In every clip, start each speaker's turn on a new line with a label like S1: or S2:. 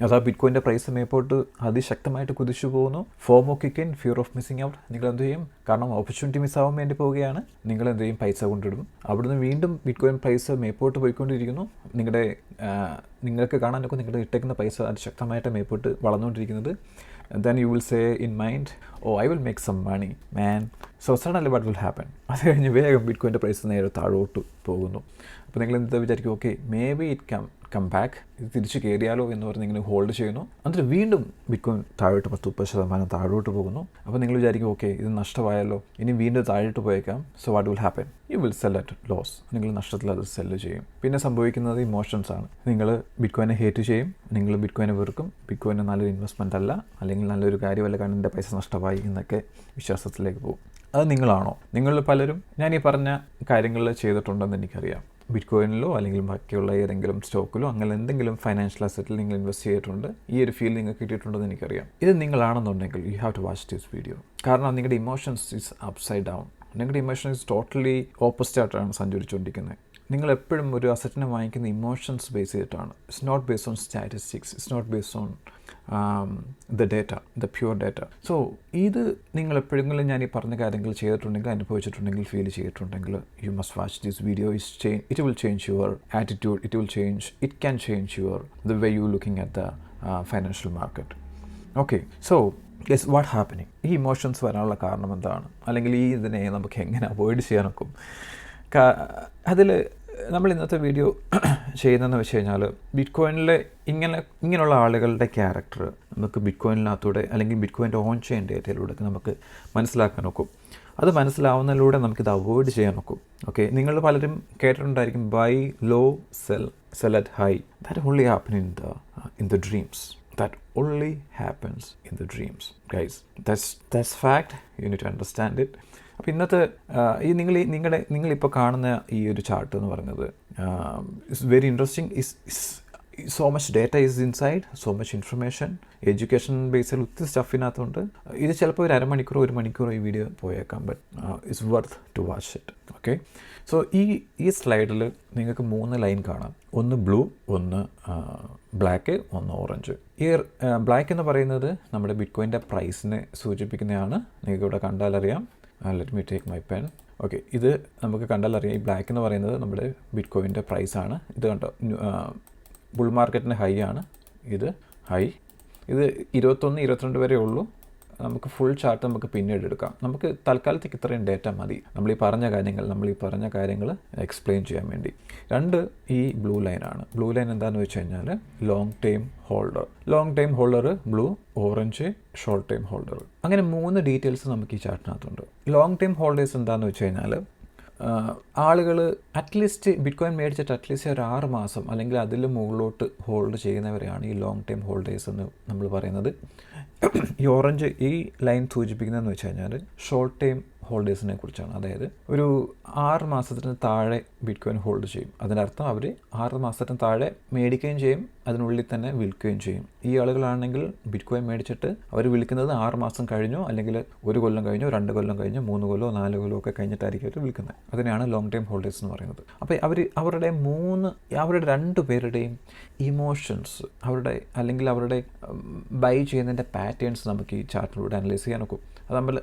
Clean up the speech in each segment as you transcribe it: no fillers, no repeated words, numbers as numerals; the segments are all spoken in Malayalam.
S1: അതാ ബിറ്റ്കോയിൻ്റെ പ്രൈസ് മേപ്പോട്ട് അതിശക്തമായിട്ട് കുതിച്ചു പോകുന്നു. FOMO kick in, fear of missing out. നിങ്ങൾ എന്ത് ചെയ്യും? കാരണം ഓപ്പർച്യൂണിറ്റി മിസ്സാവാൻ വേണ്ടി പോവുകയാണ്. നിങ്ങൾ എന്ത് ചെയ്യും? പൈസ കൊണ്ടിടും. അവിടുന്ന് വീണ്ടും ബിറ്റ്കോയിൻ പ്രൈസ് മേപ്പോട്ട് പോയിക്കൊണ്ടിരിക്കുന്നു. നിങ്ങൾക്ക് കാണാനൊക്കെ നിങ്ങളുടെ ഇട്ടേക്കുന്ന പൈസ അതിശക്തമായിട്ട് മേപ്പോട്ട് വളർന്നുകൊണ്ടിരിക്കുന്നത്. then you will say in mind, oh, I will make some money, man. So suddenly what will happen? അത് കഴിഞ്ഞ് വേഗം ബിറ്റ്കോയിൻ്റെ പ്രൈസ് നേരെ താഴോട്ട് പോകുന്നു. അപ്പോൾ നിങ്ങൾ എന്താ വിചാരിക്കും? Okay, maybe it come back, ഇത് തിരിച്ച് കയറിയാലോ എന്ന് പറഞ്ഞ് നിങ്ങൾ ഹോൾഡ് ചെയ്യുന്നു. എന്നിട്ട് വീണ്ടും ബിറ്റ്കോയിൻ താഴോട്ട് 10-30% താഴോട്ട് പോകുന്നു. അപ്പോൾ നിങ്ങൾ വിചാരിക്കും, ഓക്കെ, ഇത് നഷ്ടമായല്ലോ, ഇനി വീണ്ടും താഴോട്ട് പോയേക്കാം. So what will happen? You will sell at loss. നിങ്ങൾ നഷ്ടത്തിൽ അത് സെല്ല് ചെയ്യും. പിന്നെ സംഭവിക്കുന്നത് ഇമോഷൻസ് ആണ്. നിങ്ങൾ ബിറ്റ്കോയിനെ ഹേറ്റ് ചെയ്യും, നിങ്ങൾ ബിറ്റ്കോയിനെ വെറുക്കും, ബിറ്റ്കോയിന് നല്ലൊരു ഇൻവെസ്റ്റ്മെൻ്റ് അല്ല, അല്ലെങ്കിൽ നല്ലൊരു കാര്യമല്ല, കാരണം എൻ്റെ പൈസ നഷ്ടമായി എന്നൊക്കെ വിശ്വാസത്തിലേക്ക് പോകും. അത് നിങ്ങളാണോ? നിങ്ങളിൽ പലരും ഞാൻ ഈ പറഞ്ഞ കാര്യങ്ങൾ ചെയ്തിട്ടുണ്ടെന്ന് എനിക്കറിയാം. ബിറ്റ്കോയിനിലോ അല്ലെങ്കിൽ ബാക്കിയുള്ള ഏതെങ്കിലും സ്റ്റോക്കിലോ അങ്ങനെ എന്തെങ്കിലും ഫൈനാൻഷ്യൽ അസറ്റിൽ നിങ്ങൾ ഇൻവെസ്റ്റ് ചെയ്തിട്ടുണ്ട്. ഈ ഒരു ഫീൽ നിങ്ങൾക്ക് കിട്ടിയിട്ടുണ്ടെന്ന് എനിക്കറിയാം. ഇത് നിങ്ങളാണെന്നുണ്ടെങ്കിൽ you have to watch this video. കാരണം നിങ്ങളുടെ ഇമോഷൻസ് ഈസ് അപ്സൈഡ് ഡൗൺ. നിങ്ങളുടെ ഇമോഷൻസ് ടോട്ടലി ഓപ്പോസിറ്റ് ആയിട്ടാണ് സഞ്ചരിച്ചുകൊണ്ടിരിക്കുന്നത്. നിങ്ങൾ എപ്പോഴും ഒരു അസറ്റിനെ വാങ്ങിക്കുന്ന ഇമോഷൻസ് ബേസ് ചെയ്തിട്ടാണ്. It's not based on statistics, it's not based on the data, the pure data. So ഇത് നിങ്ങൾ എപ്പോഴെങ്കിലും ഞാൻ ഈ പറഞ്ഞ കാര്യങ്ങൾ ചെയ്തിട്ടുണ്ടെങ്കിൽ, അനുഭവിച്ചിട്ടുണ്ടെങ്കിൽ, ഫീൽ ചെയ്തിട്ടുണ്ടെങ്കിൽ, you must watch this video. It will change your attitude, it can change your the way you looking at the financial market. Okay, so yes, what happening? ഈ ഇമോഷൻസ് വരാനുള്ള കാരണം എന്താണ്? അല്ലെങ്കിൽ ഇതിനെ നമുക്ക് എങ്ങനെ അവോയ്ഡ് ചെയ്യാനൊക്കും? അതിൽ നമ്മൾ ഇന്നത്തെ വീഡിയോ ചെയ്യുന്നതെന്ന് വെച്ച് കഴിഞ്ഞാൽ, ബിറ്റ്കോയിനിലെ ഇങ്ങനെയുള്ള ആളുകളുടെ ക്യാരക്ടർ നമുക്ക് ബിറ്റ്കോയിനകത്തൂടെ അല്ലെങ്കിൽ ബിറ്റ്കോയിൻ്റെ ഓൺ ചെയിൻ ഡേറ്റയിലൂടെ നമുക്ക് മനസ്സിലാക്കാൻ നോക്കും. അത് മനസ്സിലാവുന്നതിലൂടെ നമുക്കിത് അവോയ്ഡ് ചെയ്യാൻ നോക്കും. ഓക്കെ, നിങ്ങൾ പലരും കേട്ടിട്ടുണ്ടായിരിക്കും, buy low, sell at high. That only happen in the dreams. That only happens in the dreams, guys. That's fact. You need to understand it. അപ്പോൾ ഇന്നത്തെ ഈ നിങ്ങളിപ്പോൾ കാണുന്ന ഈ ഒരു ചാർട്ട് എന്ന് പറയുന്നത് it's very interesting. So much data is inside, so much information, education ബേസിൽ ഒത്തിരി സ്റ്റഫിനകത്തുണ്ട്. ഇത് ചിലപ്പോൾ ഒരു അരമണിക്കൂറോ 1 മണിക്കൂറോ ഈ വീഡിയോ പോയേക്കാം, but it's worth to watch it. Okay, so ഈ സ്ലൈഡിൽ നിങ്ങൾക്ക് 3 ലൈൻ കാണാം. ഒന്ന് ബ്ലൂ, ഒന്ന് ബ്ലാക്ക്, ഒന്ന് ഓറഞ്ച്. ഈ ബ്ലാക്ക് എന്ന് പറയുന്നത് നമ്മുടെ ബിറ്റ്കോയിൻ്റെ പ്രൈസിനെ സൂചിപ്പിക്കുന്നതാണ്. നിങ്ങൾക്ക് ഇവിടെ കണ്ടാലറിയാം. Let me take my pen. Okay, ഇത് നമുക്ക് കണ്ടാലറിയാം. ഈ ബ്ലാക്ക് എന്ന് പറയുന്നത് നമ്മുടെ ബിറ്റ്കോയിൻ്റെ പ്രൈസാണ്. ഇത് കണ്ടോ, ബുൾ മാർക്കറ്റിന് ഹൈ ആണ്. ഇത് ഹൈ. ഇത് 21-22 വരെ ഉള്ളൂ. നമുക്ക് ഫുൾ ചാർട്ട് നമുക്ക് പിന്നീട് എടുക്കാം. നമുക്ക് തൽക്കാലത്തേക്ക് ഇത്രയും ഡേറ്റ മതി നമ്മൾ ഈ പറഞ്ഞ കാര്യങ്ങൾ എക്സ്പ്ലെയിൻ ചെയ്യാൻ വേണ്ടി. 2 ഈ ബ്ലൂ ലൈനാണ്. ബ്ലൂ ലൈൻ എന്താണെന്ന് വെച്ച് കഴിഞ്ഞാൽ long time holder blue, orange short time holder. അങ്ങനെ 3 ഡീറ്റെയിൽസ് നമുക്ക് ഈ ചാർട്ടിനകത്തുണ്ട്. ലോങ് ടൈം ഹോൾഡേഴ്സ് എന്താണെന്ന് വെച്ച് കഴിഞ്ഞാൽ ആളുകൾ അറ്റ്ലീസ്റ്റ് ബിറ്റ്കോയിൻ മേടിച്ചിട്ട് അറ്റ്ലീസ്റ്റ് ഒരു 6 മാസം അല്ലെങ്കിൽ അതിൽ മുകളിലോട്ട് ഹോൾഡ് ചെയ്യുന്നവരെയാണ് ഈ ലോങ് ടൈം ഹോൾഡേഴ്സ് എന്ന് നമ്മൾ പറയുന്നത്. ഈ ഓറഞ്ച് ഈ ലൈൻ സൂചിപ്പിക്കുന്നതെന്ന് വെച്ച് കഴിഞ്ഞാൽ ഷോർട്ട് ടൈം ഹോൾഡേഴ്സിനെ കുറിച്ചാണ്. അതായത് ഒരു 6 മാസത്തിന് താഴെ ബിറ്റ്കോയിൻ ഹോൾഡ് ചെയ്യും. അതിനർത്ഥം അവർ 6 മാസത്തിന് താഴെ മേടിക്കുകയും ചെയ്യും, അതിനുള്ളിൽ തന്നെ വിൽക്കുകയും ചെയ്യും. ഈ ആളുകളാണെങ്കിൽ ബിറ്റ്കോയിൻ മേടിച്ചിട്ട് അവർ വിൽക്കുന്നത് 6 മാസം കഴിഞ്ഞോ, അല്ലെങ്കിൽ 1 കൊല്ലം കഴിഞ്ഞോ, 2 കൊല്ലം കഴിഞ്ഞോ, 3 കൊല്ലമോ 4 കൊല്ലമോ ഒക്കെ കഴിഞ്ഞിട്ടായിരിക്കും അവർ വിൽക്കുന്നത്. അതിനെയാണ് ലോങ് ടൈം ഹോൾഡേഴ്സ് എന്ന് പറയുന്നത്. അപ്പോൾ അവരുടെ 2 പേരുടെയും ഇമോഷൻസ്, അവരുടെ ബൈ ചെയ്യുന്നതിൻ്റെ പാറ്റേൺസ് നമുക്ക് ഈ ചാർട്ടിലൂടെ അനലൈസ് ചെയ്യാൻ നോക്കും.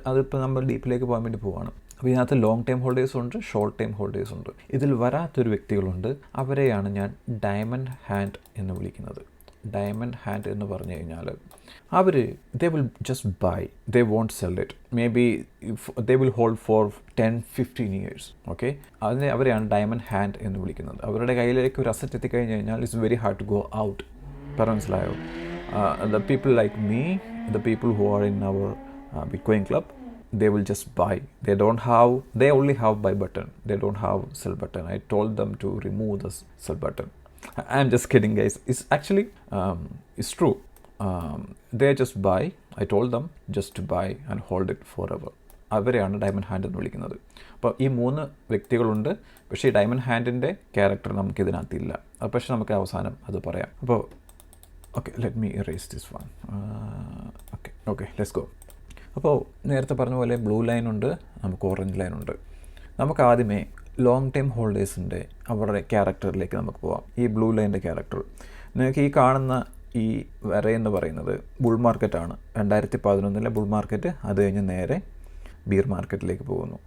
S1: അതിപ്പോൾ നമ്മൾ ഡീപ്പിലേക്ക് പോകാൻ വേണ്ടി പോവുകയാണ്. അപ്പോൾ ഇതിനകത്ത് ലോങ് ടൈം ഹോൾഡേഴ്സും ഉണ്ട്, ഷോർട്ട് ടൈം ഹോൾഡേഴ്സും ഉണ്ട്. ഇതിൽ വരാത്തൊരു വ്യക്തികളുണ്ട്. അവരെയാണ് ഞാൻ ഡയമണ്ട് ഹാൻഡ് എന്ന് വിളിക്കുന്നത്. ഡയമണ്ട് ഹാൻഡ് എന്ന് പറഞ്ഞു കഴിഞ്ഞാൽ they will just buy, they won't sell it, maybe they will hold for 10-15 years. Okay, അവരെയാണ് ഡയമണ്ട് ഹാൻഡ് എന്ന് വിളിക്കുന്നത്. അവരുടെ കയ്യിലേക്ക് ഒരു അസറ്റ് എത്തിക്കഴിഞ്ഞ് കഴിഞ്ഞാൽ it's very hard to go out. മനസ്സിലായോ? The people like me, the people who are in our Bitcoin club, they will just buy. They only have buy button, they don't have sell button. I told them to remove the sell button. I'm just kidding, guys. It's actually it's true. They just buy. I told them just to buy and hold it forever. അവരെയാണ് ഡയമണ്ട് ഹാൻഡ് എന്ന് വിളിക്കുന്നത്. അപ്പോൾ ഈ 3 വ്യക്തികളുണ്ട്. പക്ഷേ ഈ ഡയമണ്ട് ഹാൻഡിൻ്റെ ക്യാരക്ടർ നമുക്കിതിനകത്തില്ല. പക്ഷേ നമുക്ക് അവസാനം അത് പറയാം. അപ്പോൾ okay, let me erase this one. Okay, let's go. അപ്പോൾ നേരത്തെ പറഞ്ഞ പോലെ ബ്ലൂ ലൈനുണ്ട്, നമുക്ക് ഓറഞ്ച് ലൈനുണ്ട്. നമുക്ക് ആദ്യമേ ലോങ് ടൈം ഹോൾഡേഴ്സിൻ്റെ അവരുടെ ക്യാരക്ടറിലേക്ക് നമുക്ക് പോവാം. ഈ ബ്ലൂ ലൈൻ്റെ ക്യാരക്ടർ നിങ്ങൾക്ക് ഈ കാണുന്ന ഈ വരയെന്ന് പറയുന്നത് ബുൾ മാർക്കറ്റാണ്. 2011 ബുൾ മാർക്കറ്റ്, അത് കഴിഞ്ഞ് നേരെ ബിയർ മാർക്കറ്റിലേക്ക് പോകുന്നു.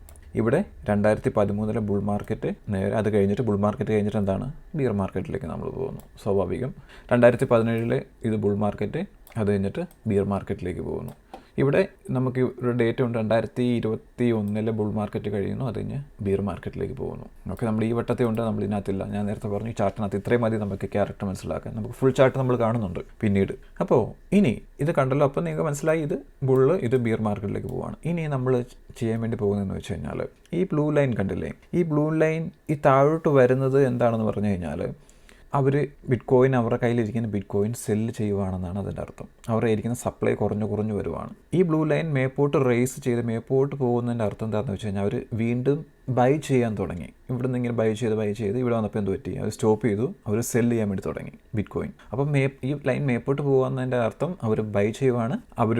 S1: ഇവിടെ 2013 ബുൾ മാർക്കറ്റ് നേരെ, അത് കഴിഞ്ഞിട്ട് ബുൾ മാർക്കറ്റ് കഴിഞ്ഞിട്ട് എന്താണ്, ബിയർ മാർക്കറ്റിലേക്ക് നമ്മൾ പോകുന്നു. സ്വാഭാവികം 2017 ഇത് ബുൾ മാർക്കറ്റ്, അത് കഴിഞ്ഞിട്ട് ബിയർ മാർക്കറ്റിലേക്ക് പോകുന്നു. ഇവിടെ നമുക്ക് ഒരു ഡേറ്റ് ഉണ്ട്, 2021 ബുൾ മാർക്കറ്റ് കഴിയുന്നു, അത് കഴിഞ്ഞ് ബിയർ മാർക്കറ്റിലേക്ക് പോകുന്നു. ഓക്കെ, നമ്മൾ ഈ വട്ടത്തെ ഉണ്ട്, നമ്മൾ ഇതിനകത്തില്ല. ഞാൻ നേരത്തെ പറഞ്ഞു ഈ ചാർട്ടിനകത്ത് ഇത്രയും മതി നമുക്ക് ക്യാരക്ടർ മനസ്സിലാക്കാൻ. നമുക്ക് ഫുൾ ചാർട്ട് നമ്മൾ കാണുന്നുണ്ട് പിന്നീട്. അപ്പോൾ ഇനി ഇത് കണ്ടല്ലോ, അപ്പോൾ നിങ്ങൾക്ക് മനസ്സിലായി ഇത് ബുള്ള്, ഇത് ബിയർ മാർക്കറ്റിലേക്ക് പോവാണ്. ഇനി നമ്മൾ ചെയ്യാൻ വേണ്ടി പോകുന്നതെന്ന് വെച്ച് കഴിഞ്ഞാൽ, ഈ ബ്ലൂ ലൈൻ കണ്ടില്ലേ, ഈ ബ്ലൂ ലൈൻ ഈ താഴോട്ട് വരുന്നത് എന്താണെന്ന് പറഞ്ഞു കഴിഞ്ഞാൽ, അവർ ബിറ്റ് കോയിൻ, അവരുടെ കയ്യിലിരിക്കുന്ന ബിറ്റ് കോയിൻ സെല്ല് ചെയ്യുവാണെന്നാണ് അതിൻ്റെ അർത്ഥം. അവരുടെ ഇരിക്കുന്ന സപ്ലൈ കുറഞ്ഞു വരുവാണ്. ഈ ബ്ലൂ ലൈൻ മേപ്പോട്ട് റേസ് ചെയ്ത് മേപ്പോട്ട് പോകുന്നതിൻ്റെ അർത്ഥം എന്താണെന്ന് വെച്ച് കഴിഞ്ഞാൽ, അവർ വീണ്ടും ബൈ ചെയ്യാൻ തുടങ്ങി. ഇവിടെ നിന്ന് ഇങ്ങനെ ബൈ ചെയ്ത് ഇവിടെ വന്നപ്പോൾ എന്ത് പറ്റി, അവർ സ്റ്റോപ്പ് ചെയ്തു, അവർ സെല്ല് ചെയ്യാൻ വേണ്ടി തുടങ്ങി ബിറ്റ് കോയിൻ. അപ്പം ഈ ലൈൻ മേപ്പോട്ട് പോകുന്നതിൻ്റെ അർത്ഥം അവർ ബൈ ചെയ്യുവാണ്, അവർ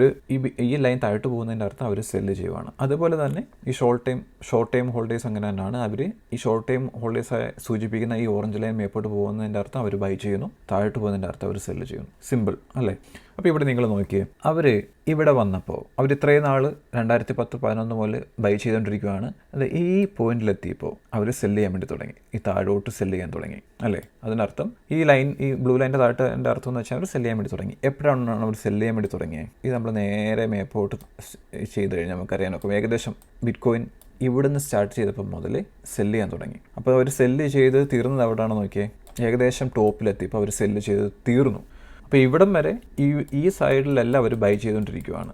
S1: ഈ ലൈൻ താഴോട്ട് പോകുന്നതിൻ്റെ അർത്ഥം അവർ സെല്ല് ചെയ്യുവാണ്. അതുപോലെ തന്നെ ഈ ഷോർട്ട് ടൈം ഹോൾഡേഴ്സ് അങ്ങനെ തന്നെയാണ്. അവർ ഈ ഷോർട്ട് ടൈം ഹോൾഡേഴ്സ് സൂചിപ്പിക്കുന്ന ഈ ഓറഞ്ച് ലൈൻ മേപ്പോട്ട് പോകുന്നതിൻ്റെ അർത്ഥം അവർ ബൈ ചെയ്യുന്നു, താഴോട്ട് പോകുന്നതിൻ്റെ അർത്ഥം അവർ സെല്ല് ചെയ്യുന്നു. സിമ്പിൾ അല്ലേ? അപ്പോൾ ഇവിടെ നിങ്ങൾ നോക്കിയേ, അവർ ഇവിടെ വന്നപ്പോൾ അവർ ഇത്രയും നാൾ 2010-11 മുതൽ ബൈ ചെയ്തുകൊണ്ടിരിക്കുകയാണ്. അത് ഈ പോയിന്റിലെത്തിയപ്പോൾ അവർ സെല്ല് ചെയ്യാൻ വേണ്ടി തുടങ്ങി, ഈ താഴോട്ട് സെല്ല് ചെയ്യാൻ തുടങ്ങി അല്ലേ? അതിനർത്ഥം ഈ ലൈൻ, ഈ ബ്ലൂ ലൈൻ്റെ താഴോട്ട് എൻ്റെ അർത്ഥം എന്ന് വെച്ചാൽ അവർ സെല്ല് ചെയ്യാൻ വേണ്ടി തുടങ്ങി. എപ്പോഴാണ് അവർ സെല്ല് ചെയ്യാൻ വേണ്ടി തുടങ്ങിയത്? ഇത് നമ്മൾ നേരെ മേപ്പോട്ട് ചെയ്ത് കഴിഞ്ഞാൽ നമുക്കറിയാൻ നോക്കും. ഏകദേശം ബിറ്റ് കോയിൻ ഇവിടുന്ന് സ്റ്റാർട്ട് ചെയ്തപ്പോൾ മുതൽ സെല്ല് ചെയ്യാൻ തുടങ്ങി. അപ്പോൾ അവർ സെല്ല് ചെയ്ത് തീർന്നത് എവിടെയാണെന്ന് നോക്കിയേ, ഏകദേശം ടോപ്പിലെത്തിയപ്പോൾ അവർ സെല്ല് ചെയ്ത് തീർന്നു. അപ്പോൾ ഇവിടം വരെ ഈ സൈഡിലെല്ലാം അവർ ബൈ ചെയ്തുകൊണ്ടിരിക്കുകയാണ്.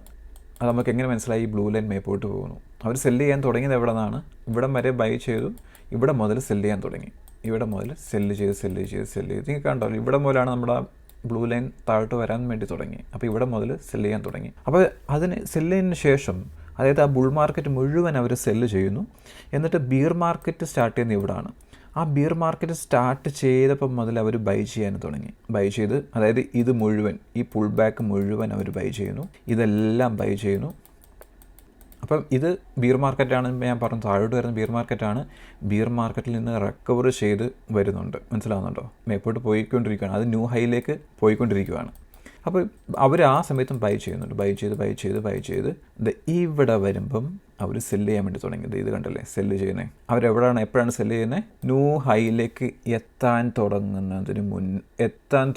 S1: അത് നമുക്ക് എങ്ങനെ മനസ്സിലായി? ഈ ബ്ലൂ ലൈൻ മേപ്പോട്ട് പോകുന്നു. അവർ സെല്ല് ചെയ്യാൻ തുടങ്ങിയത് എവിടെ നിന്നാണ്? ഇവിടം വരെ ബൈ ചെയ്തു, ഇവിടെ മുതൽ സെല്ല് ചെയ്യാൻ തുടങ്ങി. ഇവിടെ മുതൽ സെല്ല് ചെയ്ത് നിങ്ങൾ കണ്ടോ, ഇവിടെ മുതലാണ് നമ്മുടെ ബ്ലൂ ലൈൻ താഴോട്ട് വരാൻ വേണ്ടി തുടങ്ങി. അപ്പോൾ ഇവിടെ മുതൽ സെല്ല് ചെയ്യാൻ തുടങ്ങി. അപ്പോൾ അതിന് സെല്ലിന് ശേഷം, അതായത് ആ ബുൾ മാർക്കറ്റ് മുഴുവൻ അവർ സെല്ല് ചെയ്യുന്നു. എന്നിട്ട് ബിയർ മാർക്കറ്റ് സ്റ്റാർട്ട് ചെയ്യുന്ന ഇവിടാണ്. ആ ബിയർ മാർക്കറ്റ് സ്റ്റാർട്ട് ചെയ്തപ്പോൾ മുതൽ അവർ ബൈ ചെയ്യാൻ തുടങ്ങി. ബൈ ചെയ്ത്, അതായത് ഇത് മുഴുവൻ, ഈ പുൾ ബാക്ക് മുഴുവൻ അവർ ബൈ ചെയ്യുന്നു, ഇതെല്ലാം ബൈ ചെയ്യുന്നു. അപ്പം ഇത് ബിയർ മാർക്കറ്റാണ്, ഞാൻ പറഞ്ഞു താഴോട്ട് വരുന്ന ബിയർ മാർക്കറ്റാണ്. ബിയർ മാർക്കറ്റിൽ നിന്ന് റിക്കവർ ചെയ്ത് വരുന്നുണ്ട്, മനസ്സിലാവുന്നുണ്ടോ? മേപ്പോട്ട് പോയിക്കൊണ്ടിരിക്കുകയാണ്, അത് ന്യൂ ഹൈയിലേക്ക് പോയിക്കൊണ്ടിരിക്കുകയാണ്. അപ്പോൾ അവർ ആ സമയത്തും ബൈ ചെയ്യുന്നുണ്ട്, ബൈ ചെയ്ത് ഇവിടെ വരുമ്പം അവർ സെല്ല് ചെയ്യാൻ വേണ്ടി തുടങ്ങിയത്. ഇത് കണ്ടല്ലേ സെല്ല് ചെയ്യുന്നത്. എപ്പോഴാണ് സെല്ല് ചെയ്യുന്നത്? ന്യൂ ഹൈയിലേക്ക് എത്താൻ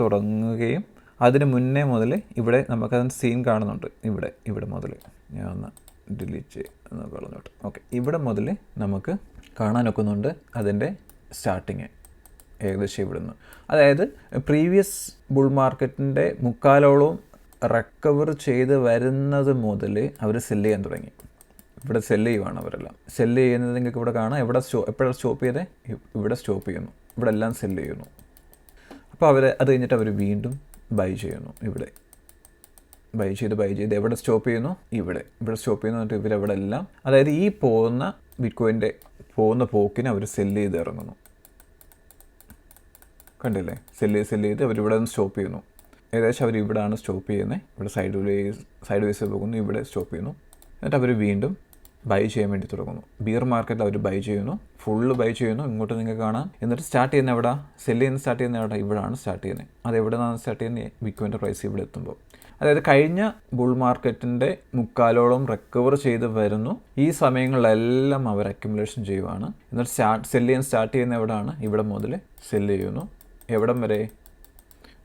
S1: തുടങ്ങുകയും അതിന് മുന്നേ മുതൽ ഇവിടെ നമുക്കതിന് സീൻ കാണുന്നുണ്ട്. ഇവിടെ മുതൽ ഞാൻ ഒന്ന് ഡിലീറ്റ് എന്ന് പറഞ്ഞോട്ട്. ഓക്കെ, ഇവിടെ മുതൽ നമുക്ക് കാണാനൊക്കുന്നുണ്ട് അതിൻ്റെ സ്റ്റാർട്ടിങ് ഏകദേശം ഇവിടുന്ന്. അതായത് പ്രീവിയസ് ബുൾ മാർക്കറ്റിൻ്റെ മുക്കാലോളം റിക്കവർ ചെയ്ത് വരുന്നത് മുതൽ അവർ സെല്ല് ചെയ്യാൻ തുടങ്ങി. ഇവിടെ സെല്ല് ചെയ്യുവാണ് അവരെല്ലാം. സെല്ല് ചെയ്യുന്നത് നിങ്ങൾക്ക് ഇവിടെ കാണാം. എപ്പോഴാണ് സ്റ്റോപ്പ് ചെയ്തത്? ഇവിടെ സ്റ്റോപ്പ് ചെയ്യുന്നു. ഇവിടെ എല്ലാം സെല്ല് ചെയ്യുന്നു. അപ്പോൾ അത് കഴിഞ്ഞിട്ട് അവർ വീണ്ടും ബൈ ചെയ്യുന്നു. ഇവിടെ ബൈ ചെയ്ത് എവിടെ സ്റ്റോപ്പ് ചെയ്യുന്നു? ഇവിടെ സ്റ്റോപ്പ് ചെയ്യുന്നു. എന്നിട്ട് ഇവരെവിടെ എല്ലാം, അതായത് ഈ പോകുന്ന ബിറ്റ് കോയിൻ്റെ പോകുന്ന പോക്കിന് അവർ സെല്ല് ചെയ്ത് ഇറങ്ങുന്നു. കണ്ടില്ലേ? സെല്ല് ചെയ്ത് അവരിവിടെ നിന്ന് സ്റ്റോപ്പ് ചെയ്യുന്നു. ഏകദേശം അവർ ഇവിടെയാണ് സ്റ്റോപ്പ് ചെയ്യുന്നത്. ഇവിടെ സൈഡ് വേസ് പോകുന്നു, ഇവിടെ സ്റ്റോപ്പ് ചെയ്യുന്നു. എന്നിട്ട് അവർ വീണ്ടും ബൈ ചെയ്യാൻ വേണ്ടി തുടങ്ങുന്നു. ബിയർ മാർക്കറ്റിൽ അവർ ബൈ ചെയ്യുന്നു, ഫുള്ള് ബൈ ചെയ്യുന്നു. ഇങ്ങോട്ട് നിങ്ങൾക്ക് കാണാം. എന്നിട്ട് സ്റ്റാർട്ട് ചെയ്യുന്ന എവിടെ? സെല്ല് ചെയ്യുന്ന സ്റ്റാർട്ട് ചെയ്യുന്ന എവിടെ? ഇവിടെയാണ് സ്റ്റാർട്ട് ചെയ്യുന്നത്. അത് എവിടെ നിന്നാണ് സ്റ്റാർട്ട് ചെയ്യുന്നത്? ബിറ്റ്കോയിൻ്റെ പ്രൈസ് ഇവിടെ എത്തുമ്പോൾ. അതായത് കഴിഞ്ഞ ബുൾ മാർക്കറ്റിൻ്റെ മുക്കാലോളം റിക്കവർ ചെയ്ത് വരുന്നു. ഈ സമയങ്ങളിലെല്ലാം അവർ അക്യുമുലേഷൻ ചെയ്യുവാണ്. എന്നിട്ട് സെല്ല് ചെയ്യാൻ സ്റ്റാർട്ട് ചെയ്യുന്ന എവിടെയാണ്? ഇവിടെ മുതൽ സെല്ല് ചെയ്യുന്നു. എവിടം വരെ?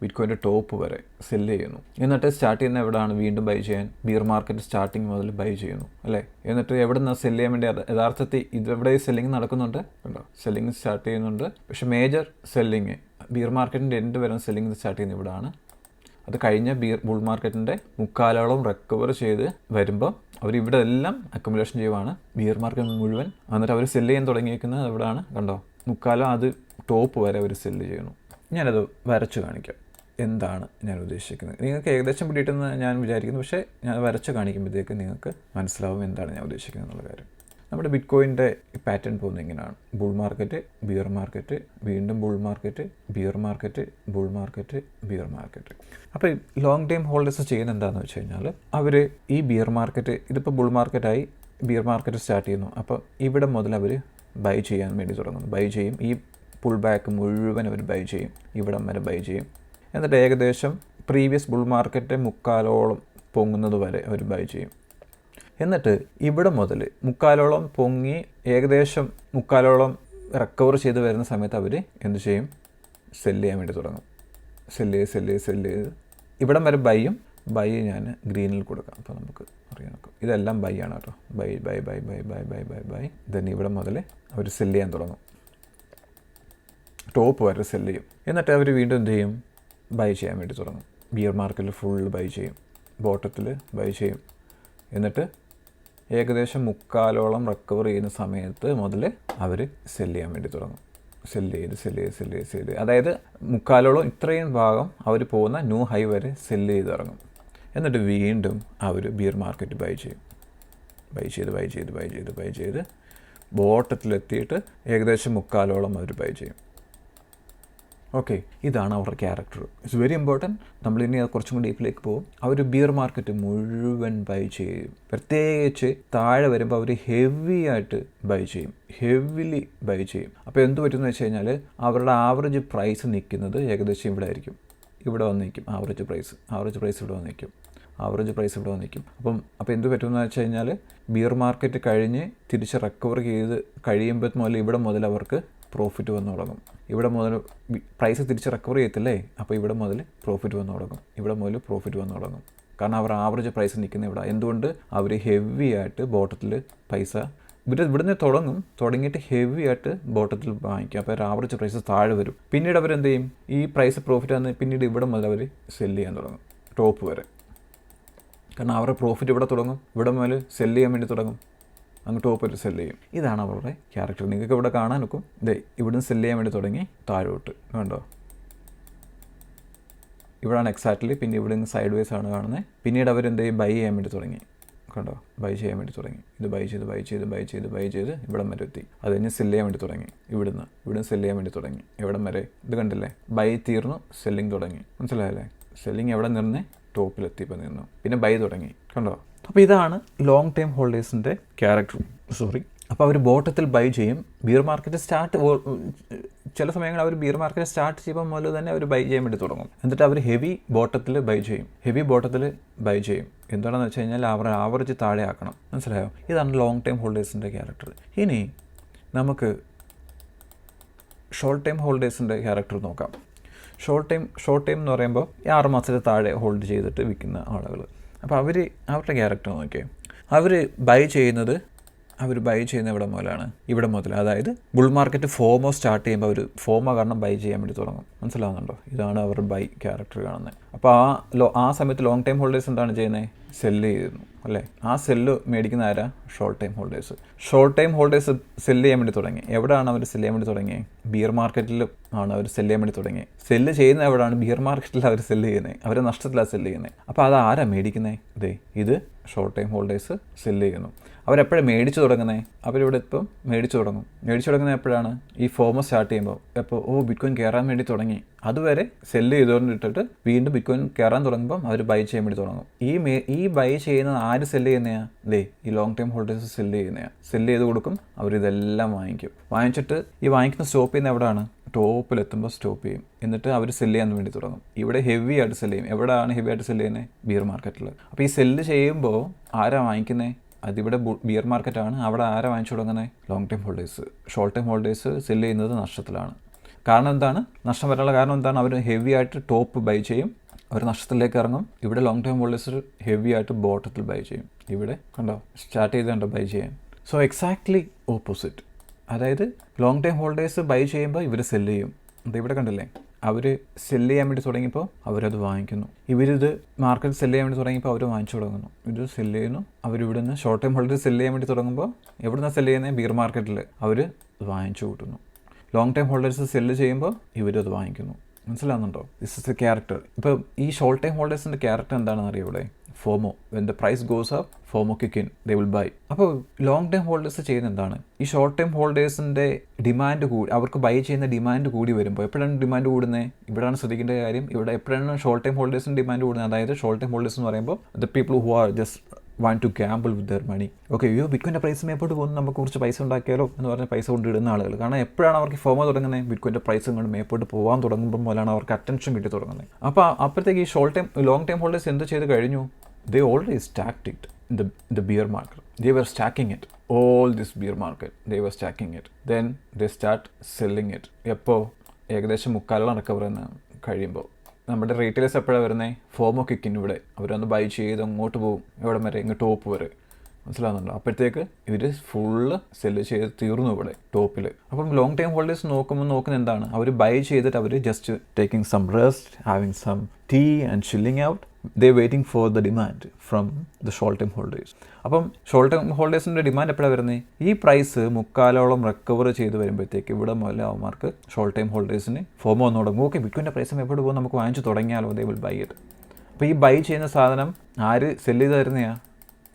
S1: ബിറ്റ്കോയിൻ്റെ ടോപ്പ് വരെ സെല്ല് ചെയ്യുന്നു. എന്നിട്ട് സ്റ്റാർട്ട് ചെയ്യുന്ന എവിടെയാണ്? വീണ്ടും ബൈ ചെയ്യാൻ ബിയർ മാർക്കറ്റ് സ്റ്റാർട്ടിങ് മുതൽ ബൈ ചെയ്യുന്നു അല്ലേ? എന്നിട്ട് എവിടെ നിന്ന് സെല്ല് ചെയ്യാൻ വേണ്ടി? യഥാർത്ഥത്തിൽ ഇതെവിടെ സെല്ലിങ് നടക്കുന്നുണ്ട് കണ്ടോ? സെല്ലിങ് സ്റ്റാർട്ട് ചെയ്യുന്നുണ്ട്. പക്ഷേ മേജർ സെല്ലിങ് ബിയർ മാർക്കറ്റിൻ്റെ എൻഡ് വരുന്ന സെല്ലിങ് സ്റ്റാർട്ട് ചെയ്യുന്ന ഇവിടെയാണ്. അത് കഴിഞ്ഞ ബുൾ മാർക്കറ്റിൻ്റെ മുക്കാലോളം റിക്കവർ ചെയ്ത് വരുമ്പോൾ അവരിവിടെ എല്ലാം അക്യുമുലേഷൻ ചെയ്യുവാണ്, ബിയർ മാർക്കറ്റ് മുഴുവൻ. എന്നിട്ട് അവർ സെല്ല് ചെയ്യാൻ തുടങ്ങിയിരിക്കുന്നത് എവിടെയാണ്? കണ്ടോ? മുക്കാലം അത് ടോപ്പ് വരെ അവർ സെല്ല് ചെയ്യുന്നു. ഞാനത് വരച്ച് കാണിക്കാം എന്താണ് ഞാൻ ഉദ്ദേശിക്കുന്നത്. നിങ്ങൾക്ക് ഏകദേശം പിടിയിട്ടെന്ന് ഞാൻ വിചാരിക്കുന്നു. പക്ഷേ ഞാൻ വരച്ച് കാണിക്കുമ്പോഴത്തേക്ക് നിങ്ങൾക്ക് മനസ്സിലാവും എന്താണ് ഞാൻ ഉദ്ദേശിക്കുന്നത് എന്നുള്ള കാര്യം. നമ്മുടെ ബിറ്റ് കോയിൻ്റെ പാറ്റേൺ പോകുന്നത് ഇങ്ങനെയാണ്. ബുൾ മാർക്കറ്റ്, ബിയർ മാർക്കറ്റ്, വീണ്ടും bull market, bear market, bull market, bear market. അപ്പോൾ ലോങ് ടൈം ഹോൾഡേഴ്സ് ചെയ്യുന്നത് എന്താണെന്ന് വെച്ച് കഴിഞ്ഞാൽ, അവർ ഈ ബിയർ മാർക്കറ്റ്, ഇതിപ്പോൾ ബുൾ മാർക്കറ്റായി, ബിയർ മാർക്കറ്റ് സ്റ്റാർട്ട് ചെയ്യുന്നു. അപ്പോൾ ഇവിടെ മുതൽ അവർ ബൈ ചെയ്യാൻ വേണ്ടി തുടങ്ങുന്നു. ബൈ ചെയ്യും. ഈ പുൾ ബാക്ക് മുഴുവൻ അവർ ബൈ ചെയ്യും. ഇവിടം വരെ ബൈ ചെയ്യും. എന്നിട്ട് ഏകദേശം പ്രീവിയസ് ബുൾ മാർക്കറ്റ് മുക്കാലോളം പൊങ്ങുന്നത് വരെ അവർ ബൈ ചെയ്യും. എന്നിട്ട് ഇവിടെ മുതൽ മുക്കാലോളം പൊങ്ങി ഏകദേശം മുക്കാലോളം റിക്കവർ ചെയ്ത് വരുന്ന സമയത്ത് അവർ എന്ത് ചെയ്യും? സെല്ല് ചെയ്യാൻ വേണ്ടി തുടങ്ങും. സെല്ല് ചെയ്ത് ഇവിടം വരെ ബൈ ഞാൻ ഗ്രീനിൽ കൊടുക്കാം. അപ്പോൾ നമുക്ക് അറിയാൻ നോക്കാം, ഇതെല്ലാം ബൈ ആണ് കേട്ടോ. ബൈ ദെൻ ഇവിടെ മുതൽ അവർ സെല്ല് ചെയ്യാൻ തുടങ്ങും. ടോപ്പ് വരെ സെല്ല് ചെയ്യും. എന്നിട്ട് അവർ വീണ്ടും എന്ത് ചെയ്യും? ബൈ ചെയ്യാൻ വേണ്ടി തുടങ്ങും. ബിയർ മാർക്കറ്റിൽ ഫുൾ ബൈ ചെയ്യും, ബോട്ടത്തിൽ ബൈ ചെയ്യും. എന്നിട്ട് ഏകദേശം മുക്കാലോളം റിക്കവർ ചെയ്യുന്ന സമയത്ത് മുതൽ അവർ സെല്ല് ചെയ്യാൻ വേണ്ടി തുടങ്ങും. സെല്ല് ചെയ്ത് അതായത് മുക്കാലോളം ഇത്രയും ഭാഗം അവർ പോകുന്ന ന്യൂ ഹൈ വരെ സെല്ല് ചെയ്ത് ഇറങ്ങും. എന്നിട്ട് വീണ്ടും അവർ ബിയർ മാർക്കറ്റ് ബൈ ചെയ്ത് ബോട്ടത്തിലെത്തിയിട്ട് ഏകദേശം മുക്കാലോളം അവർ ബൈ ചെയ്യും. ഓക്കെ, ഇതാണ് അവരുടെ ക്യാരക്ടർ. It's very important. നമ്മളിനി അത് കുറച്ചും കൂടി ഡീപ്പിലേക്ക് പോകും. അവർ ബിയർ മാർക്കറ്റ് മുഴുവൻ ബൈ ചെയ്യും. പ്രത്യേകിച്ച് താഴെ വരുമ്പോൾ അവർ ഹെവി ആയിട്ട് ബൈ ചെയ്യും, ഹെവിലി ബൈ ചെയ്യും. അപ്പോൾ എന്ത് പറ്റുമെന്ന് വെച്ച് കഴിഞ്ഞാൽ അവരുടെ ആവറേജ് പ്രൈസ് നിൽക്കുന്നത് ഏകദേശം ഇവിടെ ആയിരിക്കും. ഇവിടെ വന്ന് നിൽക്കും ആവറേജ് പ്രൈസ് ഇവിടെ വന്ന് നിൽക്കും. അപ്പോൾ എന്ത് പറ്റുമെന്ന് വെച്ച് കഴിഞ്ഞാൽ ബിയർ മാർക്കറ്റ് കഴിഞ്ഞ് തിരിച്ച് റിക്കവർ ചെയ്ത് കഴിയുമ്പോൾ മുതൽ ഇവിടെ മുതൽ അവർക്ക് പ്രോഫിറ്റ് വന്ന് തുടങ്ങും. ഇവിടെ മുതൽ പ്രൈസ് തിരിച്ച് റിക്കവർ ചെയ്യത്തില്ലേ, അപ്പോൾ ഇവിടെ മുതൽ പ്രോഫിറ്റ് വന്ന് തുടങ്ങും. കാരണം അവർ ആവറേജ് പ്രൈസ് നിൽക്കുന്ന ഇവിടെ. എന്തുകൊണ്ട്? അവർ ഹെവി ആയിട്ട് ബോട്ടത്തിൽ പൈസ ഇവിടുന്ന് തുടങ്ങിയിട്ട് ഹെവി ആയിട്ട് ബോട്ടത്തിൽ വാങ്ങിക്കും. അപ്പോൾ ആവറേജ് പ്രൈസ് താഴെ വരും. പിന്നീട് അവരെന്ത് ചെയ്യും? ഈ പ്രൈസ് പ്രോഫിറ്റ് വന്ന് പിന്നീട് ഇവിടെ മുതൽ അവർ സെല്ല് ചെയ്യാൻ തുടങ്ങും, ടോപ്പ് വരെ. കാരണം അവരുടെ പ്രോഫിറ്റ് ഇവിടെ തുടങ്ങും, ഇവിടെ മുതൽ സെല്ല് ചെയ്യാൻ വേണ്ടി തുടങ്ങും, അങ്ങ് ടോപ്പിൽ സെല്ല് ചെയ്യും. ഇതാണ് അവരുടെ ക്യാരക്ടർ. നിങ്ങൾക്ക് ഇവിടെ കാണാൻ നോക്കും. ഇവിടുന്ന് സെല്ല് ചെയ്യാൻ വേണ്ടി തുടങ്ങി താഴോട്ട് കണ്ടോ, ഇവിടാണ് എക്സാക്ട്ലി. പിന്നെ ഇവിടെ നിന്ന് സൈഡ് വേസ് ആണ് കാണുന്നത്. പിന്നീട് അവരെന്ത് ചെയ്യും? ബൈ ചെയ്യാൻ വേണ്ടി തുടങ്ങി കണ്ടോ, ബൈ ചെയ്യാൻ വേണ്ടി തുടങ്ങി. ഇത് ബൈ ചെയ്ത് ഇവിടം വരെ എത്തി. അത് കഴിഞ്ഞ് സെല്ല് ചെയ്യാൻ വേണ്ടി തുടങ്ങി. ഇവിടുന്ന് സെല്ല് ചെയ്യാൻ വേണ്ടി തുടങ്ങി. എവിടം വരെ? ഇത് കണ്ടില്ലേ, ബൈ തീർന്നു, സെല്ലിങ് തുടങ്ങി. മനസ്സിലായല്ലേ? സെല്ലിങ് എവിടെ നിന്ന്? ടോപ്പിലെത്തിയപ്പോൾ നിന്നു. പിന്നെ ബൈ തുടങ്ങി കണ്ടോ. അപ്പോൾ ഇതാണ് ലോങ് ടൈം ഹോൾഡേഴ്സിൻ്റെ ക്യാരക്ടർ. അപ്പോൾ അവർ ബോട്ടത്തിൽ ബൈ ചെയ്യും. ബിയർ മാർക്കറ്റ് ചില സമയങ്ങളിൽ അവർ ബിയർ മാർക്കറ്റ് സ്റ്റാർട്ട് ചെയ്യുമ്പോൾ മുതൽ തന്നെ അവർ ബൈ ചെയ്യാൻ വേണ്ടി തുടങ്ങും. എന്നിട്ട് അവർ ഹെവി ബോട്ടത്തിൽ ബൈ ചെയ്യും. എന്താണെന്ന് വെച്ച് കഴിഞ്ഞാൽ അവരുടെ ആവറേജ് താഴെ ആക്കണം. മനസ്സിലായോ? ഇതാണ് ലോങ് ടൈം ഹോൾഡേഴ്സിൻ്റെ ക്യാരക്ടർ. ഇനി നമുക്ക് ഷോർട്ട് ടൈം ഹോൾഡേഴ്സിൻ്റെ ക്യാരക്ടർ നോക്കാം. ഷോർട്ട് ടൈം എന്ന് പറയുമ്പോൾ 6 മാസത്തിൽ താഴെ ഹോൾഡ് ചെയ്തിട്ട് വിൽക്കുന്ന ആളുകൾ. അപ്പോൾ അവരുടെ ക്യാരക്ടർ നോക്കിയാൽ അവർ ബൈ ചെയ്യുന്ന ഇവിടെ മുതൽ അതായത് ബുൾ മാർക്കറ്റ് ഫോമോ സ്റ്റാർട്ട് ചെയ്യുമ്പോൾ അവർ ഫോമോ കാരണം ബൈ ചെയ്യാൻ വേണ്ടി തുടങ്ങും. മനസ്സിലാവുന്നുണ്ടോ? ഇതാണ് അവരുടെ ബൈ ക്യാരക്ടർ കാണുന്നത്. അപ്പോൾ ആ സമയത്ത് ലോങ് ടൈം ഹോൾഡേഴ്സ് എന്താണ് ചെയ്യുന്നത്? സെല്ല് ചെയ്യുന്നു അല്ലേ? ആ സെല്ല് മേടിക്കുന്ന ആരാ? ഷോർട്ട് ടൈം ഹോൾഡേഴ്സ് സെല്ല് ചെയ്യാൻ വേണ്ടി തുടങ്ങി. എവിടെയാണ് അവർ സെല്ല് ചെയ്യാൻ വേണ്ടി തുടങ്ങിയത്? ബിയർ മാർക്കറ്റിൽ ആണ് അവർ സെല്ല് ചെയ്യാൻ വേണ്ടി തുടങ്ങിയത്. സെല്ല് ചെയ്യുന്ന എവിടെയാണ്? ബിയർ മാർക്കറ്റിൽ അവർ സെല്ല് ചെയ്യുന്നത്. അവർ നഷ്ടത്തിലാണ് സെല്ല് ചെയ്യുന്നത്. അപ്പോൾ അത് ആരാ മേടിക്കുന്നത്? ഇത് ഷോർട്ട് ടൈം ഹോൾഡേഴ്സ് സെല്ല് ചെയ്യുന്നു. അവരെപ്പോഴാണ് മേടിച്ചു തുടങ്ങുന്നത്? അവരിവിടെ ഇപ്പം മേടിച്ചു തുടങ്ങുന്നത് എപ്പോഴാണ്? ഈ ഫോമോ സ്റ്റാർട്ട് ചെയ്യുമ്പോൾ. അപ്പോൾ ബിറ്റ്കോയിൻ കയറാൻ വേണ്ടി തുടങ്ങി. അതുവരെ സെല്ല് ചെയ്തുകൊണ്ടിട്ടിട്ട് വീണ്ടും ബിറ്റ്കോയിൻ കയറാൻ തുടങ്ങുമ്പോൾ അവർ ബൈ ചെയ്യാൻ വേണ്ടി തുടങ്ങും. ഈ ബൈ ചെയ്യുന്നത് ആര് സെല്ല് ചെയ്യുന്നതാണ്? ഈ ലോങ് ടൈം ഹോൾഡേഴ്സ് സെല്ല് ചെയ്ത് കൊടുക്കും. അവരിതെല്ലാം വാങ്ങിച്ചിട്ട് ഈ വാങ്ങിക്കുന്ന സ്റ്റോപ്പ് ചെയ്യുന്ന എവിടെയാണ്? ടോപ്പിലെത്തുമ്പോൾ സ്റ്റോപ്പ് ചെയ്യും. എന്നിട്ട് അവർ സെല്ല് ചെയ്യാൻ വേണ്ടി തുടങ്ങും. ഇവിടെ ഹെവി ആയിട്ട് സെല്ല് ചെയ്യും. എവിടെയാണ് ഹെവി ആയിട്ട് സെല്ല് ചെയ്യുന്നത്? ബിയർ മാർക്കറ്റിൽ. അപ്പോൾ ഈ സെല്ല് ചെയ്യുമ്പോൾ ആരാ വാങ്ങിക്കുന്നത്? അതിവിടെ ബിയർ മാർക്കറ്റാണ്. അവിടെ ആരാ വാങ്ങിച്ചു തുടങ്ങുന്നത്? Long time holders. Short time holders sell ചെയ്യുന്നത് നഷ്ടത്തിലാണ്. കാരണം എന്താണ്? നഷ്ടം വരാനുള്ള കാരണം എന്താണ്? അവർ ഹെവി ആയിട്ട് ടോപ്പ് ബൈ ചെയ്യും, അവർ നഷ്ടത്തിലേക്ക് ഇറങ്ങും. ഇവിടെ ലോങ് ടൈം ഹോൾഡേഴ്സ് ഹെവി ആയിട്ട് ബോട്ടത്തിൽ ബൈ ചെയ്യും. ഇവിടെ കണ്ടോ, സ്റ്റാർട്ട് ചെയ്തുകൊണ്ട് ബൈ ചെയ്യാൻ. So exactly opposite. അതായത് ലോങ് ടൈം ഹോൾഡേഴ്സ് ബൈ ചെയ്യുമ്പോൾ ഇവർ സെല്ല് ചെയ്യും. ഇവിടെ കണ്ടില്ലേ, അവർ സെല്ല് ചെയ്യാൻ വേണ്ടി തുടങ്ങിയപ്പോൾ അവരത് വാങ്ങിക്കുന്നു. ഇവരിത് മാർക്കറ്റ് സെല്ല് ചെയ്യാൻ വേണ്ടി തുടങ്ങിയപ്പോൾ അവർ വാങ്ങിച്ചു തുടങ്ങുന്നു. ഇത് സെല്ല് ചെയ്യുന്നു. അവരിവിടെ നിന്ന് ഷോർട്ട് ടൈം ഹോൾഡേഴ്സ് സെല്ല് ചെയ്യാൻ വേണ്ടി തുടങ്ങുമ്പോൾ എവിടെ നിന്നാണ് സെല്ല് ചെയ്യുന്നത്? ബിയർ മാർക്കറ്റിൽ. അവർ വാങ്ങിച്ചു കൂട്ടുന്നു. ലോങ് ടൈം ഹോൾഡേഴ്സ് സെല്ല് ചെയ്യുമ്പോൾ ഇവരത് വാങ്ങിക്കുന്നു. മനസ്സിലാവുന്നുണ്ടോ? This is a character. ഇപ്പോൾ ഈ ഷോർട്ട് ടൈം ഹോൾഡേഴ്സിൻ്റെ ക്യാരക്ടർ എന്താണെന്ന് അറിയാം ഇവിടെ? FOMO. When the price goes up, FOMO kick in, they will buy. അപ്പോൾ ലോങ് ടൈം ഹോൾഡേഴ്സ് ചെയ്യുന്ന എന്താണ്? ഈ ഷോർട്ട് ടൈം ഹോൾഡേഴ്സിൻ്റെ ഡിമാൻഡ് അവർക്ക് ബൈ ചെയ്യുന്ന ഡിമാൻഡ് കൂടി വരുമ്പോൾ എപ്പോഴാണ് ഡിമാൻഡ് കൂടുന്നത്? ഇവിടെയാണ് ശ്രദ്ധിക്കേണ്ട കാര്യം. ഇവിടെ എപ്പോഴാണ് ഷോർട്ട് ടൈം ഹോൾഡേഴ്സിൻ്റെ ഡിമാൻഡ് കൂടുന്നത്? അതായത് ഷോർട്ട് ടൈം ഹോൾഡേഴ്സ് എന്ന് പറയുമ്പോൾ the people who are just want to gamble with their money. Okay, അയ്യോ ബിറ്റ്കോയിൻ്റെ പ്രൈസ് മേപ്പോട്ട് പോകുന്നു, നമുക്ക് കുറച്ച് പൈസ ഉണ്ടാക്കിയാലോ എന്ന് പറഞ്ഞാൽ പൈസ കൊണ്ടിടുന്ന ആളുകൾ. കാരണം എപ്പോഴാണ് അവർക്ക് ഫോമോ തുടങ്ങുന്നത്, ബിറ്റ്കോയിൻ്റെ പ്രൈസ് കൊണ്ട് മേപ്പോട്ട് പോകാൻ തുടങ്ങുമ്പോൾ മുതലാണ് അവർക്ക് അറ്റൻഷൻ കിട്ടി തുടങ്ങുന്നത്. അപ്പോൾ അപ്പോഴത്തേക്ക് ഈ ലോങ് ടൈം ഹോൾഡേഴ്സ് എന്ത് ചെയ്ത് കഴിഞ്ഞു? They already stacked it in the bear market. They were stacking it. All this bear market, they were stacking it. Then they start selling it. എപ്പോൾ ഏകദേശം മുക്കാലോളം റിക്കവർ എന്ന് കഴിയുമ്പോൾ നമ്മുടെ റീറ്റെയിലേഴ്സ് എപ്പോഴാണ് വരുന്നത്? ഫോമോ കിക്കിന് ഇവിടെ അവരൊന്ന് ബൈ ചെയ്ത് അങ്ങോട്ട് പോകും, എവിടെ വരെ? ഇങ്ങ് ടോപ്പ് വരെ. മനസ്സിലാകുന്നുണ്ടോ? അപ്പോഴത്തേക്ക് ഇവർ ഫുള്ള് സെല്ല് ചെയ്ത് തീർന്നു ഇവിടെ ടോപ്പിൽ. അപ്പം ലോങ് ടൈം ഹോൾഡേഴ്സ് നോക്കുന്ന എന്താണ്? അവർ ബൈ ചെയ്തിട്ട് അവർ just taking some rest, having some tea and chilling out. They waiting for the demand from the short time holders. അപ്പം ഷോർട്ട് ടൈം ഹോൾഡേഴ്സിൻ്റെ ഡിമാൻഡ് എപ്പോഴാണ് വരുന്നത്? ഈ പ്രൈസ് മുക്കാലോളം റിക്കവർ ചെയ്ത് വരുമ്പോഴത്തേക്ക് ഇവിടെ മുതൽ അവന്മാർക്ക് ഷോർട്ട് ടൈം ഹോൾഡേഴ്സിന് ഫോമോ വന്നു തുടങ്ങും. ഓക്കെ, ബിറ്റ്കോയിൻ്റെ പ്രൈസ് എപ്പോഴും പോകും, നമുക്ക് വാങ്ങിച്ച് തുടങ്ങിയാലോ? ദേ വിൽ ബൈ ഇറ്റ്. അപ്പോൾ ഈ ബൈ ചെയ്യുന്ന സാധനം ആര് സെല്ല് ചെയ്ത് തരുന്നതാണ്?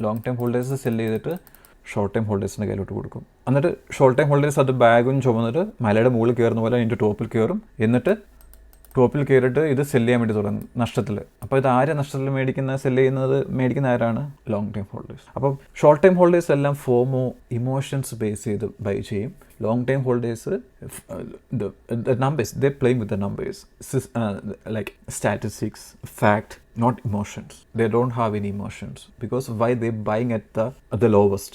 S1: ലോങ് ടൈം ഹോൾഡേഴ്സ് സെല്ല് ചെയ്തിട്ട് ഷോർട്ട് ടൈം ഹോൾഡേഴ്സിൻ്റെ കയ്യിലോട്ട് കൊടുക്കും. എന്നിട്ട് ഷോർട്ട് ടൈം ഹോൾഡേഴ്സ് അത് ബാഗും ചുമന്നിട്ട് മലയുടെ മുകളിൽ കയറുന്ന പോലെ അതിൻ്റെ ടോപ്പിൽ കയറും. എന്നിട്ട് ടോപ്പിൽ കയറിയിട്ട് ഇത് സെല്ല് ചെയ്യാൻ വേണ്ടി തുടങ്ങും നഷ്ടത്തിൽ. അപ്പോൾ ഇത് ആര് നഷ്ടത്തിൽ മേടിക്കുന്ന ആരാണ്? Long time holders. അപ്പം ഷോർട്ട് ടൈം ഹോൾഡേഴ്സ് എല്ലാം ഫോമോ ഇമോഷൻസ് ബേസ് ചെയ്ത് ബൈ ചെയ്യും. Long time holders numbers, they playing with the numbers, like statistics, fact, not emotions. They don't have any emotions because why they buying at the lowest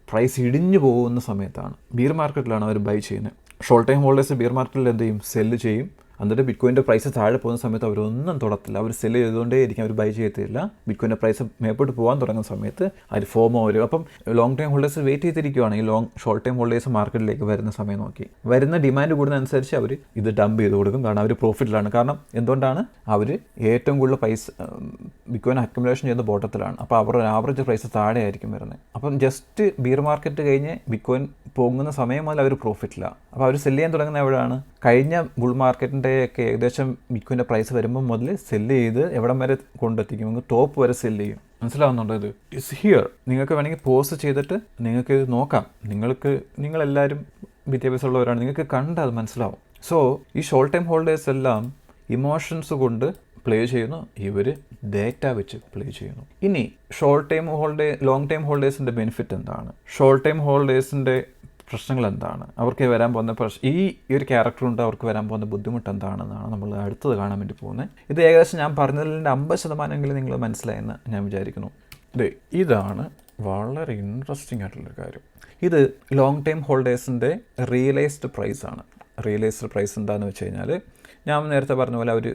S1: price ഇടിഞ്ഞു പോകുന്ന സമയത്താണ്, ബിയർ മാർക്കറ്റിലാണ് അവർ ബൈ ചെയ്യുന്നത്. ഷോർട്ട് ടൈം ഹോൾഡേഴ്സ് ബിയർ മാർക്കറ്റിൽ എന്ത് ചെയ്യും? സെല്ല് ചെയ്യും. എന്നിട്ട് ബിറ്റ്കോയിൻ്റെ പ്രൈസ് താഴെ പോകുന്ന സമയത്ത് അവരൊന്നും തൊടത്തില്ല, അവർ സെല്ല് ചെയ്തുകൊണ്ടേ ഇരിക്കും, അവർ ബൈ ചെയ്യത്തില്ല. ബിറ്റ്കോയിൻ്റെ പ്രൈസ് മേപ്പോട്ട് പോകാൻ തുടങ്ങുന്ന സമയത്ത് അവർ ഫോമോ വരും. അപ്പം ലോങ് ടൈം ഹോൾഡേഴ്സ് വെയിറ്റ് ചെയ്തിരിക്കുകയാണ് ഈ ഷോർട്ട് ടൈം ഹോൾഡേഴ്സ് മാർക്കറ്റിലേക്ക് വരുന്ന സമയം നോക്കി. വരുന്ന ഡിമാൻഡ് കൂടുന്നതനുസരിച്ച് അവർ ഇത് ഡംപ് ചെയ്ത് കൊടുക്കും. കാരണം അവർ പ്രോഫിറ്റിലാണ്. കാരണം എന്തുകൊണ്ടാണ്? അവർ ഏറ്റവും കൂടുതൽ പൈസ ബിറ്റ്കോയിൻ അക്യുമുലേഷൻ ചെയ്യുന്ന ബോട്ടത്തിലാണ്. അപ്പോൾ അവരുടെ ആവറേജ് പ്രൈസ് താഴെ ആയിരിക്കും വരുന്നത്. അപ്പം ജസ്റ്റ് ബിയർ മാർക്കറ്റ് കഴിഞ്ഞ് ബിറ്റ്കോയിൻ പോകുന്ന സമയം മുതൽ അവർ പ്രോഫിറ്റിലാണ്. അപ്പോൾ അവർ സെല്ല് ചെയ്യാൻ തുടങ്ങുന്ന എവിടെയാണ്? കഴിഞ്ഞ ബുൾ മാർക്കറ്റിൻ്റെ ഒക്കെ ഏകദേശം ബിറ്റ്കോയിൻ്റെ പ്രൈസ് വരുമ്പോൾ മുതൽ സെല്ല് ചെയ്ത് എവിടം വരെ കൊണ്ടെത്തിക്കും? ടോപ്പ് വരെ സെല്ല് ചെയ്യും. മനസ്സിലാവുന്നുണ്ടോ? ഇത് ഇറ്റ്സ് ഹിയർ. നിങ്ങൾക്ക് വേണമെങ്കിൽ പോസ്റ്റ് ചെയ്തിട്ട് നിങ്ങൾക്ക് നോക്കാം. നിങ്ങളെല്ലാവരും വിദ്യാഭ്യാസമുള്ളവരാണ്, നിങ്ങൾക്ക് കണ്ട് അത് മനസ്സിലാവും. സോ ഈ ഷോർട്ട് ടൈം ഹോൾഡേഴ്സ് എല്ലാം ഇമോഷൻസ് കൊണ്ട് പ്ലേ ചെയ്യുന്നു, ഇവർ ഡേറ്റ വെച്ച് പ്ലേ ചെയ്യുന്നു. ഇനി ലോങ് ടൈം ഹോൾഡേഴ്സിൻ്റെ ബെനിഫിറ്റ് എന്താണ്? ഷോർട്ട് ടൈം ഹോൾഡേഴ്സിൻ്റെ പ്രശ്നങ്ങൾ എന്താണ്? അവർക്ക് വരാൻ പോകുന്ന ഈ ഒരു ക്യാരക്ടറുണ്ട്, അവർക്ക് വരാൻ പോകുന്ന ബുദ്ധിമുട്ട് എന്താണെന്നാണ് നമ്മൾ അടുത്തത് കാണാൻ വേണ്ടി പോകുന്നത്. ഇത് ഏകദേശം ഞാൻ പറഞ്ഞതിൽ 50% നിങ്ങൾ മനസ്സിലായെന്ന് ഞാൻ വിചാരിക്കുന്നു. ഇതാണ് വളരെ ഇൻട്രസ്റ്റിംഗ് ആയിട്ടുള്ളൊരു കാര്യം. ഇത് ലോങ് ടൈം ഹോൾഡേഴ്സിൻ്റെ റിയലൈസ്ഡ് പ്രൈസാണ്. റിയലൈസ്ഡ് പ്രൈസ് എന്താണെന്ന് വെച്ച് കഴിഞ്ഞാൽ, ഞാൻ നേരത്തെ പറഞ്ഞ പോലെ അവർ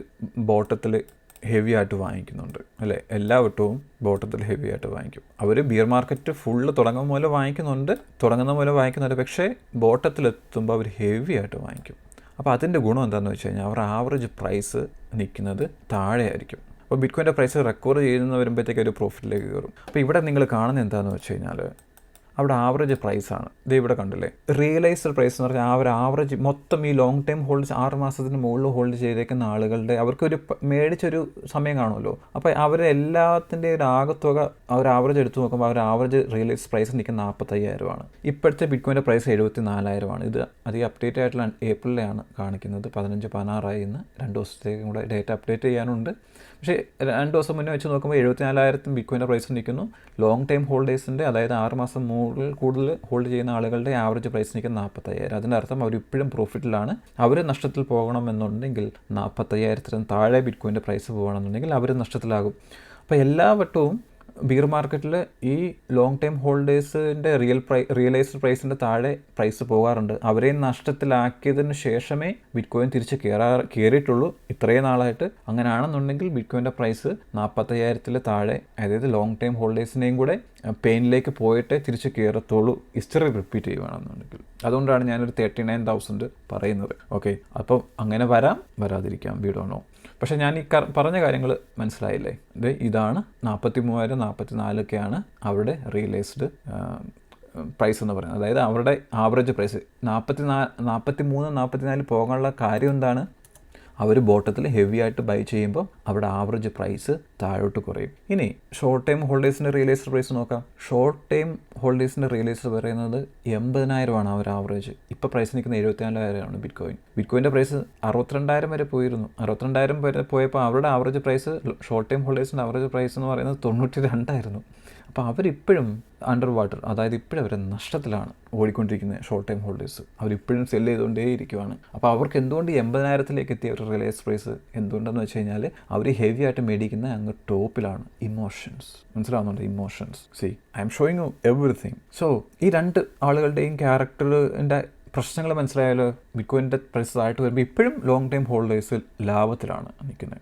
S1: ബോട്ടത്തിൽ ഹെവി ആയിട്ട് വാങ്ങിക്കുന്നുണ്ട് അല്ലേ? എല്ലാ വട്ടവും ബോട്ടത്തിൽ ഹെവി ആയിട്ട് വാങ്ങിക്കും. അവർ ബിയർ മാർക്കറ്റ് ഫുള്ള് തുടങ്ങുന്ന പോലെ വാങ്ങിക്കുന്നുണ്ട്. പക്ഷേ ബോട്ടത്തിലെത്തുമ്പോൾ അവർ ഹെവി ആയിട്ട് വാങ്ങിക്കും. അപ്പോൾ അതിൻ്റെ ഗുണം എന്താണെന്ന് വെച്ച് കഴിഞ്ഞാൽ, അവരുടെ ആവറേജ് പ്രൈസ് നിൽക്കുന്നത് താഴെ ആയിരിക്കും. അപ്പോൾ ബിറ്റ്കോയിൻ്റെ പ്രൈസ് റെക്കവർ ചെയ്യുന്ന വരുമ്പോഴത്തേക്ക് ഒരു പ്രോഫിറ്റിലേക്ക് കയറും. അപ്പോൾ ഇവിടെ നിങ്ങൾ കാണുന്നത് എന്താണെന്ന് വെച്ച് കഴിഞ്ഞാൽ, അവിടെ ആവറേജ് പ്രൈസാണ്. ഇത് ഇവിടെ കണ്ടില്ലേ? റിയലൈസ്ഡ് പ്രൈസ് എന്ന് പറഞ്ഞാൽ ആ ഒരു ആവറേജ് മൊത്തം ഈ ലോങ് ടൈം ഹോൾഡ് 6 മാസത്തിന് മുകളിൽ ഹോൾഡ് ചെയ്തേക്കുന്ന ആളുകളുടെ അവർക്കൊരു മേടിച്ചൊരു സമയം കാണുമല്ലോ. അപ്പോൾ അവരെല്ലാത്തിൻ്റെ ഒരു ആകത്തുക ആ ഒരു ആവറേജ് എടുത്ത് നോക്കുമ്പോൾ അവർ ആവറേജ് റിയലൈസ്ഡ് പ്രൈസ് നിൽക്കുന്ന 45,000 ഇപ്പോഴത്തെ ബിറ്റ്കോയിൻ്റെ പ്രൈസ് 74,000 ഇത് അധികം അപ്ഡേറ്റ് ആയിട്ടുള്ള ഏപ്രിലാണ് കാണിക്കുന്നത്. 15-16 ഇന്ന് 2 ദിവസത്തേക്കും കൂടെ ഡേറ്റ അപ്ഡേറ്റ് ചെയ്യാനുണ്ട്. പക്ഷേ 2 ദിവസം മുന്നേ വെച്ച് നോക്കുമ്പോൾ 74,000 ബിറ്റ്കോയിൻ്റെ പ്രൈസ് നിൽക്കുന്നു. ലോങ് ടൈം ഹോൾഡേഴ്സിൻ്റെ, അതായത് 6 മാസം കൂടുതൽ ഹോൾഡ് ചെയ്യുന്ന ആളുകളുടെ ആവറേജ് പ്രൈസ് നിൽക്കുന്ന 45,000. അതിൻ്റെ അർത്ഥം അവർ ഇപ്പോഴും പ്രോഫിറ്റിലാണ്. അവർ നഷ്ടത്തിൽ പോകണമെന്നുണ്ടെങ്കിൽ 45,000 താഴെ ബിറ്റ്കോയിൻ്റെ പ്രൈസ് പോകണമെന്നുണ്ടെങ്കിൽ അവർ നഷ്ടത്തിലാകും. അപ്പോൾ എല്ലാ വട്ടവും ബിയർ മാർക്കറ്റിൽ ഈ ലോങ് ടൈം ഹോൾഡേഴ്സിൻ്റെ റിയലൈസ്ഡ് പ്രൈസിൻ്റെ താഴെ പ്രൈസ് പോകാറുണ്ട്. അവരെ നഷ്ടത്തിലാക്കിയതിന് ശേഷമേ ബിറ്റ്കോയിൻ തിരിച്ച് കയറിയിട്ടുള്ളൂ ഇത്രയും നാളായിട്ട്. അങ്ങനെയാണെന്നുണ്ടെങ്കിൽ ബിറ്റ്കോയിൻ്റെ പ്രൈസ് 45,000 താഴെ, അതായത് ലോങ് ടൈം ഹോൾഡേഴ്സിനെയും കൂടെ പെയിനിലേക്ക് പോയിട്ടേ തിരിച്ച് കയറത്തുള്ളൂ, ഹിസ്റ്ററി റിപ്പീറ്റ് ചെയ്യുകയാണെന്നുണ്ടെങ്കിൽ. അതുകൊണ്ടാണ് ഞാനൊരു 39,000 പറയുന്നത്. ഓക്കെ, അപ്പോൾ അങ്ങനെ വരാതിരിക്കാം, വീടോണോ. പക്ഷേ ഞാൻ ഈ പറഞ്ഞ കാര്യങ്ങൾ മനസ്സിലായില്ലേ? ഇതാണ് 43,000, 44,000 അവരുടെ റിയലൈസ്ഡ് പ്രൈസ് എന്ന് പറയുന്നത്. അതായത് അവരുടെ ആവറേജ് പ്രൈസ് 43-44 പോകാനുള്ള കാര്യം എന്താണ്? അവർ ബോട്ടത്തിൽ ഹെവി ആയിട്ട് ബൈ ചെയ്യുമ്പോൾ അവരുടെ ആവറേജ് പ്രൈസ് താഴോട്ട് കുറയും. ഇനി ഷോർട്ട് ടൈം ഹോൾഡേഴ്സിൻ്റെ റിയലൈസ്ഡ് പ്രൈസ് നോക്കാം. ഷോർട്ട് ടൈം ഹോൾഡേഴ്സിൻ്റെ റിയലൈസ്ഡ് പറയുന്നത് 80,000 അവർ ആവറേജ്. ഇപ്പോൾ പ്രൈസ് നിൽക്കുന്ന 74,000 ബിറ്റ്കോയിൻ്റെ പ്രൈസ് 62,000 വരെ പോയിരുന്നു. 62,000 വരെ പോയപ്പോൾ അവരുടെ ആവറേജ് പ്രൈസ്, ഷോർട്ട് ടൈം ഹോൾഡേഴ്സിൻ്റെ ആവറേജ് പ്രൈസ് എന്ന് പറയുന്നത് 92,000. അപ്പോൾ അവരിപ്പോഴും അണ്ടർ വാട്ടർ, അതായത് ഇപ്പോഴും അവർ നഷ്ടത്തിലാണ് ഓടിക്കൊണ്ടിരിക്കുന്നത് ഷോർട്ട് ടൈം ഹോൾഡേഴ്സ്. അവരിപ്പോഴും സെല്ല് ചെയ്തുകൊണ്ടേ ഇരിക്കുവാണ്. അപ്പോൾ അവർക്ക് എന്തുകൊണ്ട് 80,000-ലേക്ക് എത്തിയ ഒരു റിലയൻസ് പ്രൈസ് എന്തുകൊണ്ടെന്ന് വെച്ച് കഴിഞ്ഞാൽ അവർ ഹെവി ആയിട്ട് മേടിക്കുന്ന അങ്ങ് ടോപ്പിലാണ്. ഇമോഷൻസ്, മനസ്സിലാവുന്നുണ്ട്? Emotions. C I M showing U everything. So ഈ രണ്ട് ആളുകളുടെയും ക്യാരക്ടറിൻ്റെ പ്രശ്നങ്ങൾ മനസ്സിലായാൽ ബിറ്റ്കോയിൻ്റെ പ്രൈസസ് ആയിട്ട് വരുമ്പോൾ ഇപ്പോഴും ലോങ് ടൈം ഹോൾഡേഴ്സ് ലാഭത്തിലാണ് നിൽക്കുന്നത്.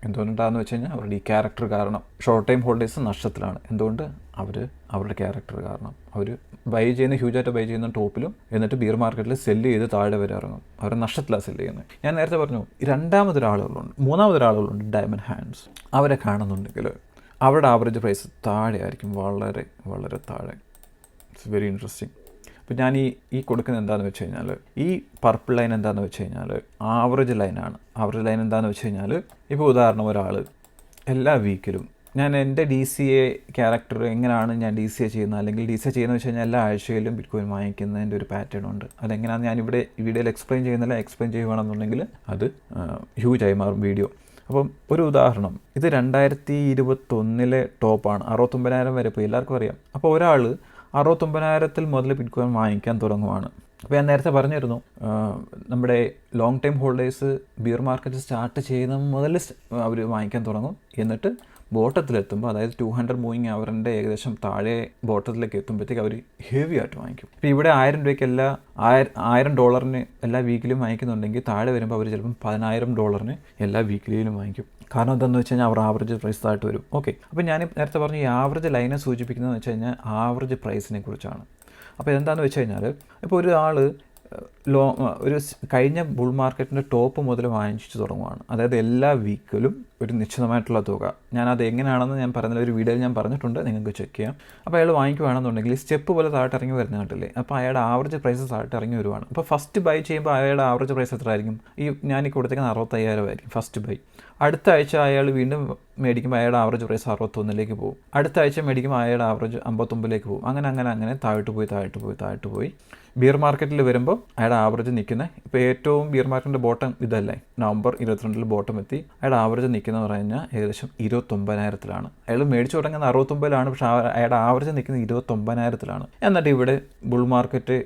S1: എന്തുകൊണ്ടാണെന്ന് വെച്ച് കഴിഞ്ഞാൽ അവരുടെ ഈ ക്യാരക്ടർ കാരണം. ഷോർട്ട് ടൈം ഹോൾഡേഴ്സ് നഷ്ടത്തിലാണ്. എന്തുകൊണ്ട്? അവരുടെ ക്യാരക്ടർ കാരണം. അവർ ബൈ ചെയ്യുന്ന ഹ്യൂജായിട്ട് ബൈ ചെയ്യുന്ന ടോപ്പിലും എന്നിട്ട് ബിയർ മാർക്കറ്റിൽ സെല്ല് ചെയ്ത് താഴെ വരെ ഇറങ്ങും. അവർ നഷ്ടത്തിലാണ് സെല്ല് ചെയ്യുന്നത്. ഞാൻ നേരത്തെ പറഞ്ഞു മൂന്നാമതൊരാളുകളുണ്ട് ഡയമണ്ട് ഹാൻഡ്സ്. അവരെ കാണുന്നുണ്ടെങ്കിൽ അവരുടെ ആവറേജ് പ്രൈസ് താഴെ ആയിരിക്കും, വളരെ വളരെ താഴെ. It's very interesting. അപ്പോൾ ഞാൻ ഈ കൊടുക്കുന്നത് എന്താണെന്ന് വെച്ച് കഴിഞ്ഞാൽ, ഈ പർപ്പിൾ ലൈൻ എന്താണെന്ന് വെച്ച് കഴിഞ്ഞാൽ ആവറേജ് ലൈനാണ്. ആവറേജ് ലൈൻ എന്താണെന്ന് വെച്ച് കഴിഞ്ഞാൽ, ഇപ്പോൾ ഉദാഹരണം ഒരാൾ എല്ലാ വീക്കിലും ഞാൻ എൻ്റെ DCA ക്യാരക്ടർ എങ്ങനെയാണ് ഞാൻ DCA ചെയ്യുന്നത്, അല്ലെങ്കിൽ DCA ചെയ്യുന്നത് വെച്ച് കഴിഞ്ഞാൽ എല്ലാ ആഴ്ചയിലും ബിറ്റ്കോയിൻ വാങ്ങിക്കുന്നതിൻ്റെ ഒരു പാറ്റേൺ ഉണ്ട്. അതെങ്ങനെയാണെന്ന് ഞാനിവിടെ വീഡിയോയിൽ എക്സ്പ്ലെയിൻ ചെയ്യുന്നില്ല. എക്സ്പ്ലെയിൻ ചെയ്യുകയാണെന്നുണ്ടെങ്കിൽ അത് ഹ്യൂജായി മാറും വീഡിയോ. അപ്പം ഒരു ഉദാഹരണം, ഇത് 2021 ടോപ്പാണ്. 69,000 വരെ പോയി, എല്ലാവർക്കും അറിയാം. അപ്പോൾ ഒരാൾ 69,000 മുതൽ ബിറ്റ്കോയിൻ വാങ്ങിക്കാൻ തുടങ്ങുവാണ്. അപ്പോൾ ഞാൻ നേരത്തെ പറഞ്ഞിരുന്നു, നമ്മുടെ long time holders bear market start ചെയ്യുന്ന മുതൽ അവർ വാങ്ങിക്കാൻ തുടങ്ങും. എന്നിട്ട് ബോട്ടത്തിലെത്തുമ്പോൾ, അതായത് 200 മൂവിങ് അവറിൻ്റെ ഏകദേശം താഴെ ബോട്ടത്തിലേക്ക് എത്തുമ്പോഴത്തേക്ക് അവർ ഹെവി ആയിട്ട് വാങ്ങിക്കും. ഇപ്പോൾ ഇവിടെ 1,000 രൂപയ്ക്ക് $1,000 എല്ലാ വീക്കിലും വാങ്ങിക്കുന്നുണ്ടെങ്കിൽ താഴെ വരുമ്പോൾ അവർ ചിലപ്പം $10,000 എല്ലാ വീക്കിലും വാങ്ങിക്കും. കാരണം എന്താണെന്ന് വെച്ച് കഴിഞ്ഞാൽ അവർ ആവറേജ് പ്രൈസ് താഴ്ത്ത് വരും. ഓക്കെ, അപ്പോൾ ഞാൻ നേരത്തെ പറഞ്ഞു ഈ ആവറേജ് ലൈനെ സൂചിപ്പിക്കുന്നതെന്ന് വെച്ച് കഴിഞ്ഞാൽ ആവറേജ് പ്രൈസിനെ കുറിച്ചാണ്. അപ്പോൾ എന്താണെന്ന് വെച്ച് കഴിഞ്ഞാൽ, ഇപ്പോൾ ഒരാൾ ഒരു കഴിഞ്ഞ ബുൾ മാർക്കറ്റിൻ്റെ ടോപ്പ് മുതൽ വാങ്ങിച്ചു തുടങ്ങുവാണ്. അതായത് എല്ലാ വീക്കിലും ഒരു നിശ്ചിതമായിട്ടുള്ള തുക. ഞാനത് എങ്ങനെയാണെന്ന് ഞാൻ പറഞ്ഞ ഒരു വീഡിയോയിൽ ഞാൻ പറഞ്ഞിട്ടുണ്ട്, നിങ്ങൾക്ക് ചെക്ക് ചെയ്യാം. അപ്പോൾ അയാൾ വാങ്ങിക്കുകയാണെന്നുണ്ടെങ്കിൽ സ്റ്റെപ്പ് പോലെ താഴ്ത്ത് ഇറങ്ങി വരുന്ന കണ്ടില്ലേ. അപ്പോൾ അയാളുടെ ആവറേജ് പ്രൈസ് താഴ്ത്ത് ഇറങ്ങി വരുവാണ്. അപ്പോൾ ഫസ്റ്റ് ബൈ ചെയ്യുമ്പോൾ അയാളുടെ ആവറേജ് പ്രൈസ് എത്ര ആയിരിക്കും? ഞാൻ ഈ കൊടുത്തേക്കുന്ന 65,000 ആയിരിക്കും ഫസ്റ്റ് ബൈ. അടുത്ത ആഴ്ച അയാൾ വീണ്ടും മേടിക്കുമ്പോൾ അയാളുടെ ആവറേജ് പ്രൈസ് 61 പോകും. അടുത്ത ആഴ്ച മേടിക്കുമ്പോൾ അയാളുടെ ആവറേജ് 59 പോകും. അങ്ങനെ താഴ്ത്തു പോയി ബിയർ മാർക്കറ്റിൽ വരുമ്പോൾ അയാളുടെ ആവറേജ് നിൽക്കുന്നത്, ഇപ്പോൾ ഏറ്റവും ബിയർ മാർക്കറ്റിൻ്റെ ബോട്ടം ഇതല്ലേ, നവംബർ 22 ബോട്ടം എത്തി. അയാളുടെ ആവറേജ് നിൽക്കുന്നത് പറഞ്ഞു കഴിഞ്ഞാൽ ഏകദേശം 29,000. അയാൾ മേടിച്ചു തുടങ്ങുന്നത് 69 പക്ഷേ അയാളുടെ ആവറേജ് നിൽക്കുന്നത് 29,000. എന്നിട്ട് ഇവിടെ ബുൾ മാർക്കറ്റ്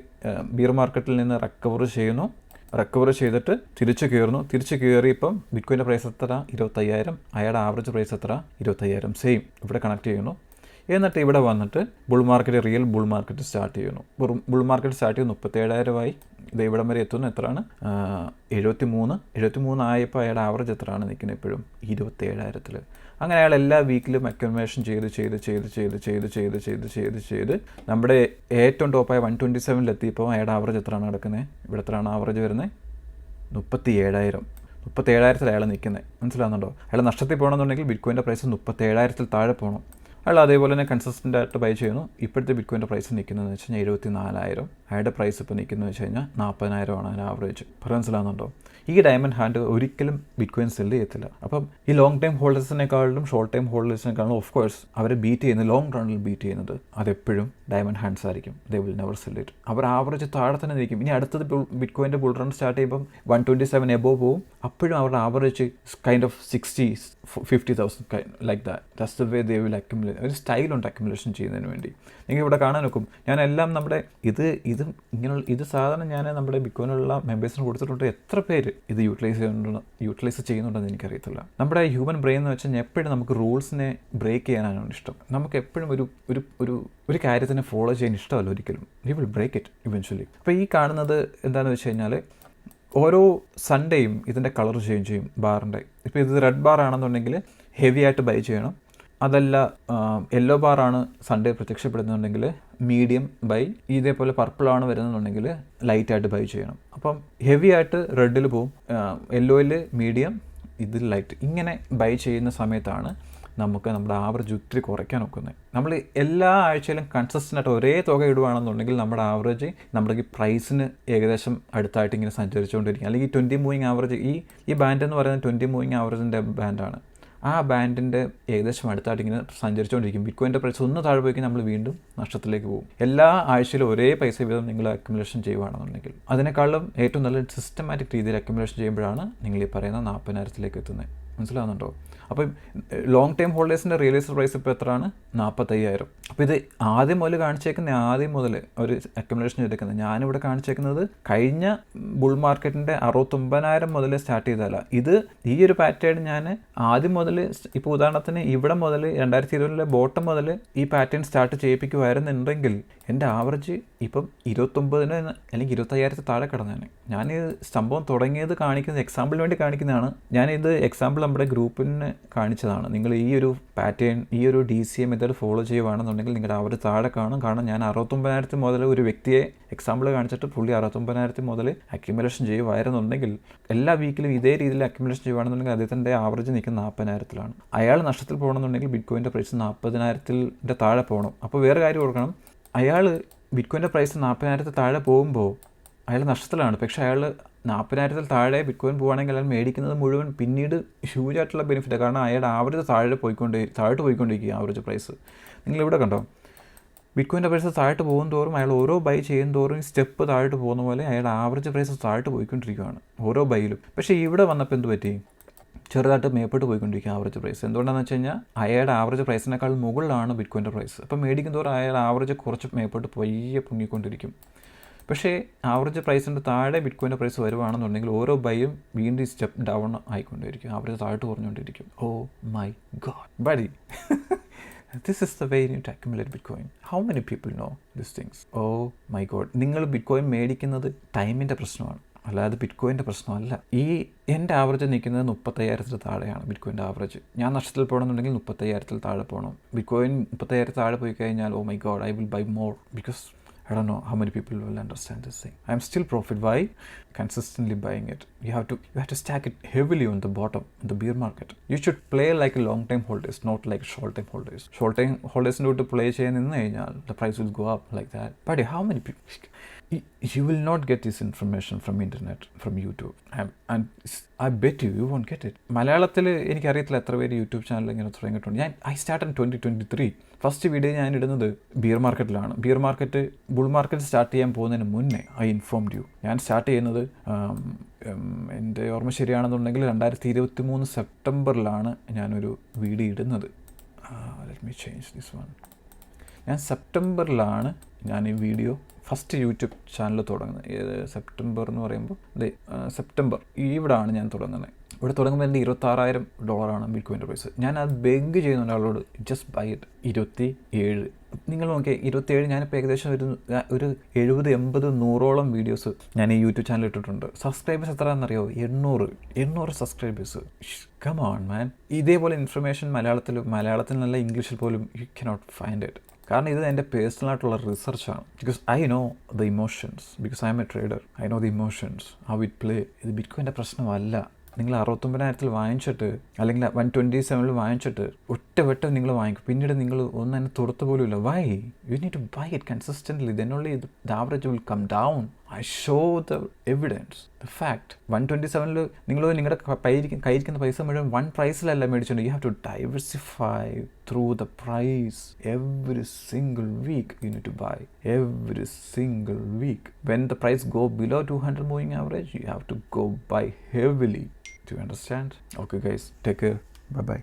S1: ബിയർ മാർക്കറ്റിൽ നിന്ന് റിക്കവർ ചെയ്തിട്ട് തിരിച്ചു കയറിയപ്പം ബിറ്റ്കോയിൻ്റെ പ്രൈസ് എത്ര? 25,000. അയാളുടെ ആവറേജ് പ്രൈസ് എത്ര? 25,000. സെയിം ഇവിടെ കണക്ട് ചെയ്യുന്നു. എന്നിട്ട് ഇവിടെ വന്നിട്ട് റിയൽ ബുൾ മാർക്കറ്റ് സ്റ്റാർട്ട് ചെയ്യുന്നു. ബുൾ മാർക്കറ്റ് സ്റ്റാർട്ട് ചെയ്യുന്നു 37,000 ആയി. ഇത് ഇവിടം വരെ എത്തുന്നു. എത്രയാണ്? 73 ആയപ്പോൾ അയാളുടെ ആവറേജ് എത്രയാണ് നിൽക്കുന്നത്? എപ്പോഴും 27,000. അങ്ങനെ അയാൾ എല്ലാ വീക്കിലും അക്യുമുലേഷൻ ചെയ്ത് നമ്മുടെ ഏറ്റവും ടോപ്പായ 127 എത്തിയപ്പോൾ അയാളുടെ ആവറേജ് എത്രയാണ് കിടക്കുന്നത്? ഇവിടെ എത്രയാണ് ആവറേജ് വരുന്നത്? 37,000 അയാൾ നിൽക്കുന്നത്. മനസ്സിലാകുന്നുണ്ടോ? അയാൾ നഷ്ടത്തിൽ പോകണമെന്നുണ്ടെങ്കിൽ ബിറ്റ്കോയിൻ്റെ പ്രൈസ് 37,000 താഴെ പോകണം. അയാൾ അതേപോലെ തന്നെ കൺസിസ്റ്റൻ്റ് ആയിട്ട് ബൈ ചെയ്യുന്നു. ഇപ്പോഴത്തെ ബിറ്റ്കോയിൻ്റെ പ്രൈസ് നിൽക്കുന്നതെന്ന് വെച്ച് കഴിഞ്ഞാൽ 24,000. അയാളുടെ പ്രൈസ് ഇപ്പോൾ നിൽക്കുന്നത് വെച്ച് കഴിഞ്ഞാൽ 40,000 ആണ് അതിൻ്റെ ആവറേജ്. മനസ്സിലാകുന്നുണ്ടോ? ഈ ഡയമണ്ട് ഹാൻഡ് ഒരിക്കലും ബിറ്റ്കോയിൻ സെല്ല് ചെയ്യത്തില്ല. അപ്പം ഈ ലോങ് ടൈം ഹോൾഡേഴ്സിനേക്കാളും ഷോർട്ട് ടൈം ഹോൾഡേഴ്സിനേക്കാളും ഓഫ് കോഴ്സ് അവരെ ലോങ് റണ്ണിൽ ബീറ്റ് ചെയ്യുന്നത് അതെപ്പോഴും ഡയമണ്ട് ഹാൻഡ്സ് ആയിരിക്കും. They will never sell it. അവർ ആവറേജ് താഴെ തന്നെ നിൽക്കും. ഇനി അടുത്തത് ബിറ്റ്കോയിൻ്റെ ബുൾ റൺ സ്റ്റാർട്ട് ചെയ്യുമ്പം 127 എബോവ് പോവും. അപ്പോഴും അവരുടെ average kind of 60,000-50,000 like that's the way they will accumulate. ഒരു സ്റ്റൈലുണ്ട് അക്യുമുലേഷൻ ചെയ്യുന്നതിന് വേണ്ടി. നിങ്ങൾ ഇവിടെ കാണാൻ നോക്കും, ഞാനെല്ലാം നമ്മുടെ ഇത് സാധാരണ ഞാൻ നമ്മുടെ ബിറ്റ്കോയിനുള്ള മെമ്പേഴ്സിന് കൊടുത്തിട്ടുണ്ട്. എത്ര പേര് ഇത് യൂട്ടിലൈസ് ചെയ്യുന്നുണ്ടെന്ന് എനിക്കറിയത്തില്ല. നമ്മുടെ ഹ്യൂമൻ ബ്രെയിൻ എന്ന് വെച്ചാൽ എപ്പോഴും നമുക്ക് റൂൾസിനെ ബ്രേക്ക് ചെയ്യാനാണ് ഇഷ്ടം. നമുക്ക് എപ്പോഴും ഒരു കാര്യത്തിനെ ഫോളോ ചെയ്യാൻ ഇഷ്ടമല്ല ഒരിക്കലും. We will break it eventually. അപ്പോൾ ഈ കാണുന്നത് എന്താണെന്ന് വെച്ച് കഴിഞ്ഞാൽ, ഓരോ സൺഡേയും ഇതിൻ്റെ കളർ ചേഞ്ച് ചെയ്യും ബാറിൻ്റെ. ഇപ്പോൾ ഇത് റെഡ് ബാർ ആണെന്നുണ്ടെങ്കിൽ ഹെവി ആയിട്ട് ബൈ ചെയ്യണം. അതല്ല യെല്ലോ ബാറാണ് സൺഡേ പ്രത്യക്ഷപ്പെടുന്നുണ്ടെങ്കിൽ മീഡിയം ബൈ. ഇതേപോലെ പർപ്പിളാണ് വരുന്നുണ്ടെങ്കിൽ ലൈറ്റായിട്ട് ബൈ ചെയ്യണം. അപ്പം ഹെവി ആയിട്ട് റെഡിൽ പോവും, യെല്ലോയിൽ മീഡിയം, ഇതിൽ ലൈറ്റ്. ഇങ്ങനെ ബൈ ചെയ്യുന്ന സമയത്താണ് നമുക്ക് നമ്മുടെ ആവറേജ് ഒത്തിരി കുറയ്ക്കാൻ നോക്കുന്നത്. നമ്മൾ എല്ലാ ആഴ്ചയിലും കൺസിസ്റ്റൻ്റ് ആയിട്ട് ഒരേ തുക ഇടുകയാണെന്നുണ്ടെങ്കിൽ നമ്മുടെ ആവറേജ് നമ്മുടെ ഈ പ്രൈസിന് ഏകദേശം അടുത്തായിട്ട് ഇങ്ങനെ സഞ്ചരിച്ചുകൊണ്ടിരിക്കും. അല്ലെങ്കിൽ 20 മൂവിങ് ആവറേജ്, ഈ ബാൻഡ് എന്ന് പറയുന്നത് 20 മൂവിങ് ആവറേജിൻ്റെ ബാൻഡാണ്. ആ ബാൻഡിൻ്റെ ഏകദേശം അടുത്തായിട്ട് ഇങ്ങനെ സഞ്ചരിച്ചുകൊണ്ടിരിക്കും. ബിറ്റ്കോയിൻ്റെ പ്രൈസ് ഒന്ന് താഴെ പോയി നമ്മൾ വീണ്ടും നഷ്ടത്തിലേക്ക് പോകും. എല്ലാ ആഴ്ചയിലും ഒരേ പൈസ വീതം നിങ്ങൾ അക്യുമുലേഷൻ ചെയ്യുകയാണെന്നുണ്ടെങ്കിൽ, അതിനേക്കാളും ഏറ്റവും നല്ല സിസ്റ്റമാറ്റിക് രീതിയിൽ അക്യുമുലേഷൻ ചെയ്യുമ്പോഴാണ് നിങ്ങൾ ഈ പറയുന്ന 40,000 എത്തുന്നത്. മനസ്സിലാവുന്നുണ്ടോ? അപ്പം ലോങ് ടൈം ഹോൾഡേഴ്സിൻ്റെ റിയലൈസ്ഡ് പ്രൈസ് ഇപ്പോൾ എത്രയാണ്? 45,000. അപ്പോൾ ഇത് ആദ്യം മുതൽ ഒരു അക്യുമുലേഷൻ ചെയ്തേക്കുന്നത്. ഞാനിവിടെ കാണിച്ചേക്കുന്നത് കഴിഞ്ഞ ബുൾ മാർക്കറ്റിൻ്റെ 69,000 മുതൽ സ്റ്റാർട്ട് ചെയ്തതല്ല. ഇത് ഈ ഒരു പാറ്റേൺ ഞാൻ ആദ്യം മുതൽ, ഇപ്പോൾ ഉദാഹരണത്തിന് ഇവിടെ മുതൽ 2020 ബോട്ടം മുതൽ ഈ പാറ്റേൺ സ്റ്റാർട്ട് ചെയ്യിപ്പിക്കുമായിരുന്നുണ്ടെങ്കിൽ എൻ്റെ ആവറേജ് ഇപ്പം 29 അല്ലെങ്കിൽ 25,000 താഴെ കിടന്നാണ്. ഞാൻ ഈ സംഭവം തുടങ്ങിയത് കാണിക്കുന്നത് എക്സാമ്പിളിന് വേണ്ടി കാണിക്കുന്നതാണ്. ഞാനിത് എക്സാമ്പിൾ നമ്മുടെ ഗ്രൂപ്പിന് കാണിച്ചതാണ്. നിങ്ങൾ ഈ ഒരു പാറ്റേൺ, ഈ ഒരു DCA മെത്തേഡ് ഫോളോ ചെയ്യുകയാണെന്നുണ്ടെങ്കിൽ നിങ്ങളുടെ ആവറേജ് താഴെ കാണും. കാരണം ഞാൻ 69,000 മുതൽ ഒരു വ്യക്തിയെ എക്സാമ്പിൾ കാണിച്ചിട്ട് പുള്ളി 69,000 മുതൽ അക്യുമുലേഷൻ ചെയ്യുമായിരുന്നുണ്ടെങ്കിൽ എല്ലാ വീക്കിലും ഇതേ രീതിയിൽ അക്യുമുലേഷൻ ചെയ്യുകയാണെന്നുണ്ടെങ്കിൽ അദ്ദേഹത്തിൻ്റെ ആവറേജ് നിൽക്കുന്ന 40,000-ത്തിലാണ്. അയാൾ നഷ്ടത്തിൽ പോകണമെന്നുണ്ടെങ്കിൽ ബിറ്റ്കോയിൻ്റെ പ്രൈസ് 40,000-ൻ്റെ താഴെ പോകണം. അപ്പോൾ വേറെ കാര്യം ഓർക്കണം, അയാൾ ബിറ്റ്കോയിൻ്റെ പ്രൈസ് 40,000 താഴെ പോകുമ്പോൾ അയാൾ നഷ്ടത്തിലാണ്. പക്ഷേ അയാൾ 40,000 താഴെ ബിറ്റ്കോയിൻ പോകുകയാണെങ്കിൽ അയാൾ മേടിക്കുന്നത് മുഴുവൻ പിന്നീട് ഹ്യൂജ് ആയിട്ടുള്ള ബെനിഫിറ്റാണ്. കാരണം അയാളുടെ ആവറേജ് താഴോട്ട് പോയിക്കൊണ്ടിരിക്കുക ആവറേജ് പ്രൈസ്. നിങ്ങളിവിടെ കണ്ടോ, ബിറ്റ്കോയിൻ്റെ പ്രൈസ് താഴോട്ട് പോകും തോറും അയാൾ ഓരോ ബൈ ചെയ്യും തോറും ഈ സ്റ്റെപ്പ് താഴോട്ട് പോകുന്ന പോലെ അയാളുടെ ആവറേജ് പ്രൈസ് താഴോട്ട് പോയിക്കൊണ്ടിരിക്കുകയാണ് ഓരോ ബൈയിലും. പക്ഷേ ഇവിടെ വന്നപ്പോൾ എന്ത് പറ്റി? ചെറുതായിട്ട് മേപ്പോട്ട് പോയിക്കൊണ്ടിരിക്കുക ആവറേജ് പ്രൈസ്. എന്തുകൊണ്ടാണെന്ന് വെച്ച് കഴിഞ്ഞാൽ അയാളുടെ ആവറേജ് പ്രൈസിനേക്കാൾ മുകളിലാണ് ബിറ്റ്കോയിൻ്റെ പ്രൈസ്. അപ്പം മേടിക്കും തോറും അയാളുടെ ആവറേജ് കുറച്ച് മേപ്പോട്ട് പയ്യെ പൊങ്ങിക്കൊണ്ടിരിക്കും. പക്ഷേ ആവറേജ് പ്രൈസിൻ്റെ താഴെ ബിറ്റ്കോയിൻ്റെ പ്രൈസ് വരുവാണെന്നുണ്ടെങ്കിൽ ഓരോ ബൈയും വീണ്ടും സ്റ്റെപ്പ് ഡൗൺ ആയിക്കൊണ്ടിരിക്കും, ആവറേജ് താഴോട്ട് കുറഞ്ഞുകൊണ്ടിരിക്കും. Oh my god buddy, this is the way you need to accumulate Bitcoin. How many people know these things? Oh my god. നിങ്ങൾ ബിറ്റ്കോയിൻ മേടിക്കുന്നത് ടൈമിൻ്റെ പ്രശ്നമാണ്, അല്ലാതെ ബിറ്റ്കോയിൻ്റെ പ്രശ്നമല്ല. എൻ്റെ ആവറേജ് നിൽക്കുന്നത് 35,000 താഴെയാണ് ബിറ്റ്കോയിൻ്റെ ആവറേജ്. ഞാൻ നഷ്ടത്തിൽ പോകണമെന്നുണ്ടെങ്കിൽ 35,000 താഴെ പോകണം. ബിറ്റ്കോയിൻ 35,000 താഴെ പോയി കഴിഞ്ഞാൽ oh my God, I will buy more because I don't know how many people will understand this thing. I am still profit. Why? Consistently buying it. You have to stack it heavily on the bottom in the bear market. You should play like a long time holders, not like short time holders. Short time holders need to play ചെയ്യാൻ നിന്ന് കഴിഞ്ഞാൽ the price will go up like that. But how many people? You will not get this information from internet, from YouTube. And I bet you won't get it. മലയാളത്തിൽ എനിക്കറിയത്തില്ല എത്ര പേര് യൂട്യൂബ് ചാനൽ ഇങ്ങനെ തുടങ്ങിയിട്ടുണ്ട്. I started in 2023. First video ഞാൻ ഇടുന്നത് ബിയർ മാർക്കറ്റിലാണ്. Bear market bull market start ചെയ്യാൻ പോകുന്നതിന് മുന്നേ I informed you. ഞാൻ സ്റ്റാർട്ട് ചെയ്യുന്നത് എൻ്റെ ഓർമ്മ ശരിയാണെന്നുണ്ടെങ്കിൽ 2023 സെപ്റ്റംബറിലാണ് ഞാനൊരു വീഡിയോ ഇടുന്നത്. Let me change this one. ഞാൻ സെപ്റ്റംബറിലാണ് ഞാൻ ഈ വീഡിയോ ഫസ്റ്റ് യൂട്യൂബ് ചാനൽ തുടങ്ങുന്നത്. സെപ്റ്റംബർ എന്ന് പറയുമ്പോൾ സെപ്റ്റംബർ ഇവിടാണ് ഞാൻ തുടങ്ങുന്നത്. ഇവിടെ തുടങ്ങുമ്പോൾ എൻ്റെ $26,000 ബിറ്റ്കോയിൻ്റെ പ്രൈസ്. ഞാൻ അത് ബെഗ് ചെയ്യുന്ന ഒരാളോട് ജസ്റ്റ് ബൈ ഇറ്റ്. 27. നിങ്ങൾ നോക്കിയാൽ 27. ഞാനിപ്പോൾ ഏകദേശം ഒരു 70, 80, 100ഓളം വീഡിയോസ് ഞാൻ ഈ യൂട്യൂബ് ചാനൽ ഇട്ടിട്ടുണ്ട്. Subscribers എത്രയാണെന്നറിയോ? 800 subscribers. Come on man. ഇതേപോലെ ഇൻഫർമേഷൻ മലയാളത്തിൽ നല്ല ഇംഗ്ലീഷിൽ പോലും യു കനോട്ട് ഫൈൻഡ് ഇറ്റ്. കാരണം ഇത് എൻ്റെ പേഴ്സണലായിട്ടുള്ള റിസർച്ചാണ്. Because I know the emotions, because I'm a trader. I know the emotions, how it play. ഇത് ബിറ്റ്കോയിൻ്റെ പ്രശ്നമല്ല. നിങ്ങൾ 69,000 വാങ്ങിച്ചിട്ട് അല്ലെങ്കിൽ 127 വാങ്ങിച്ചിട്ട് ഒറ്റവട്ടം നിങ്ങൾ വാങ്ങിക്കും, പിന്നീട് നിങ്ങൾ ഒന്നും തന്നെ തൊടുത്തു പോലും ഇല്ല. Why? You need to buy it consistently, then only the average will come down. I show the evidence, the fact. 127 നിങ്ങൾ നിങ്ങളുടെ കയ്യിരിക്കുന്ന പൈസ മുഴുവൻ വൺ പ്രൈസിലല്ല മേടിച്ചുകൊണ്ട്. You have to diversify through the price. Every single week you need to buy. Every single week. When the price go below 200 moving average, you have to go buy heavily. Do you understand? Okay guys, take care. Bye bye.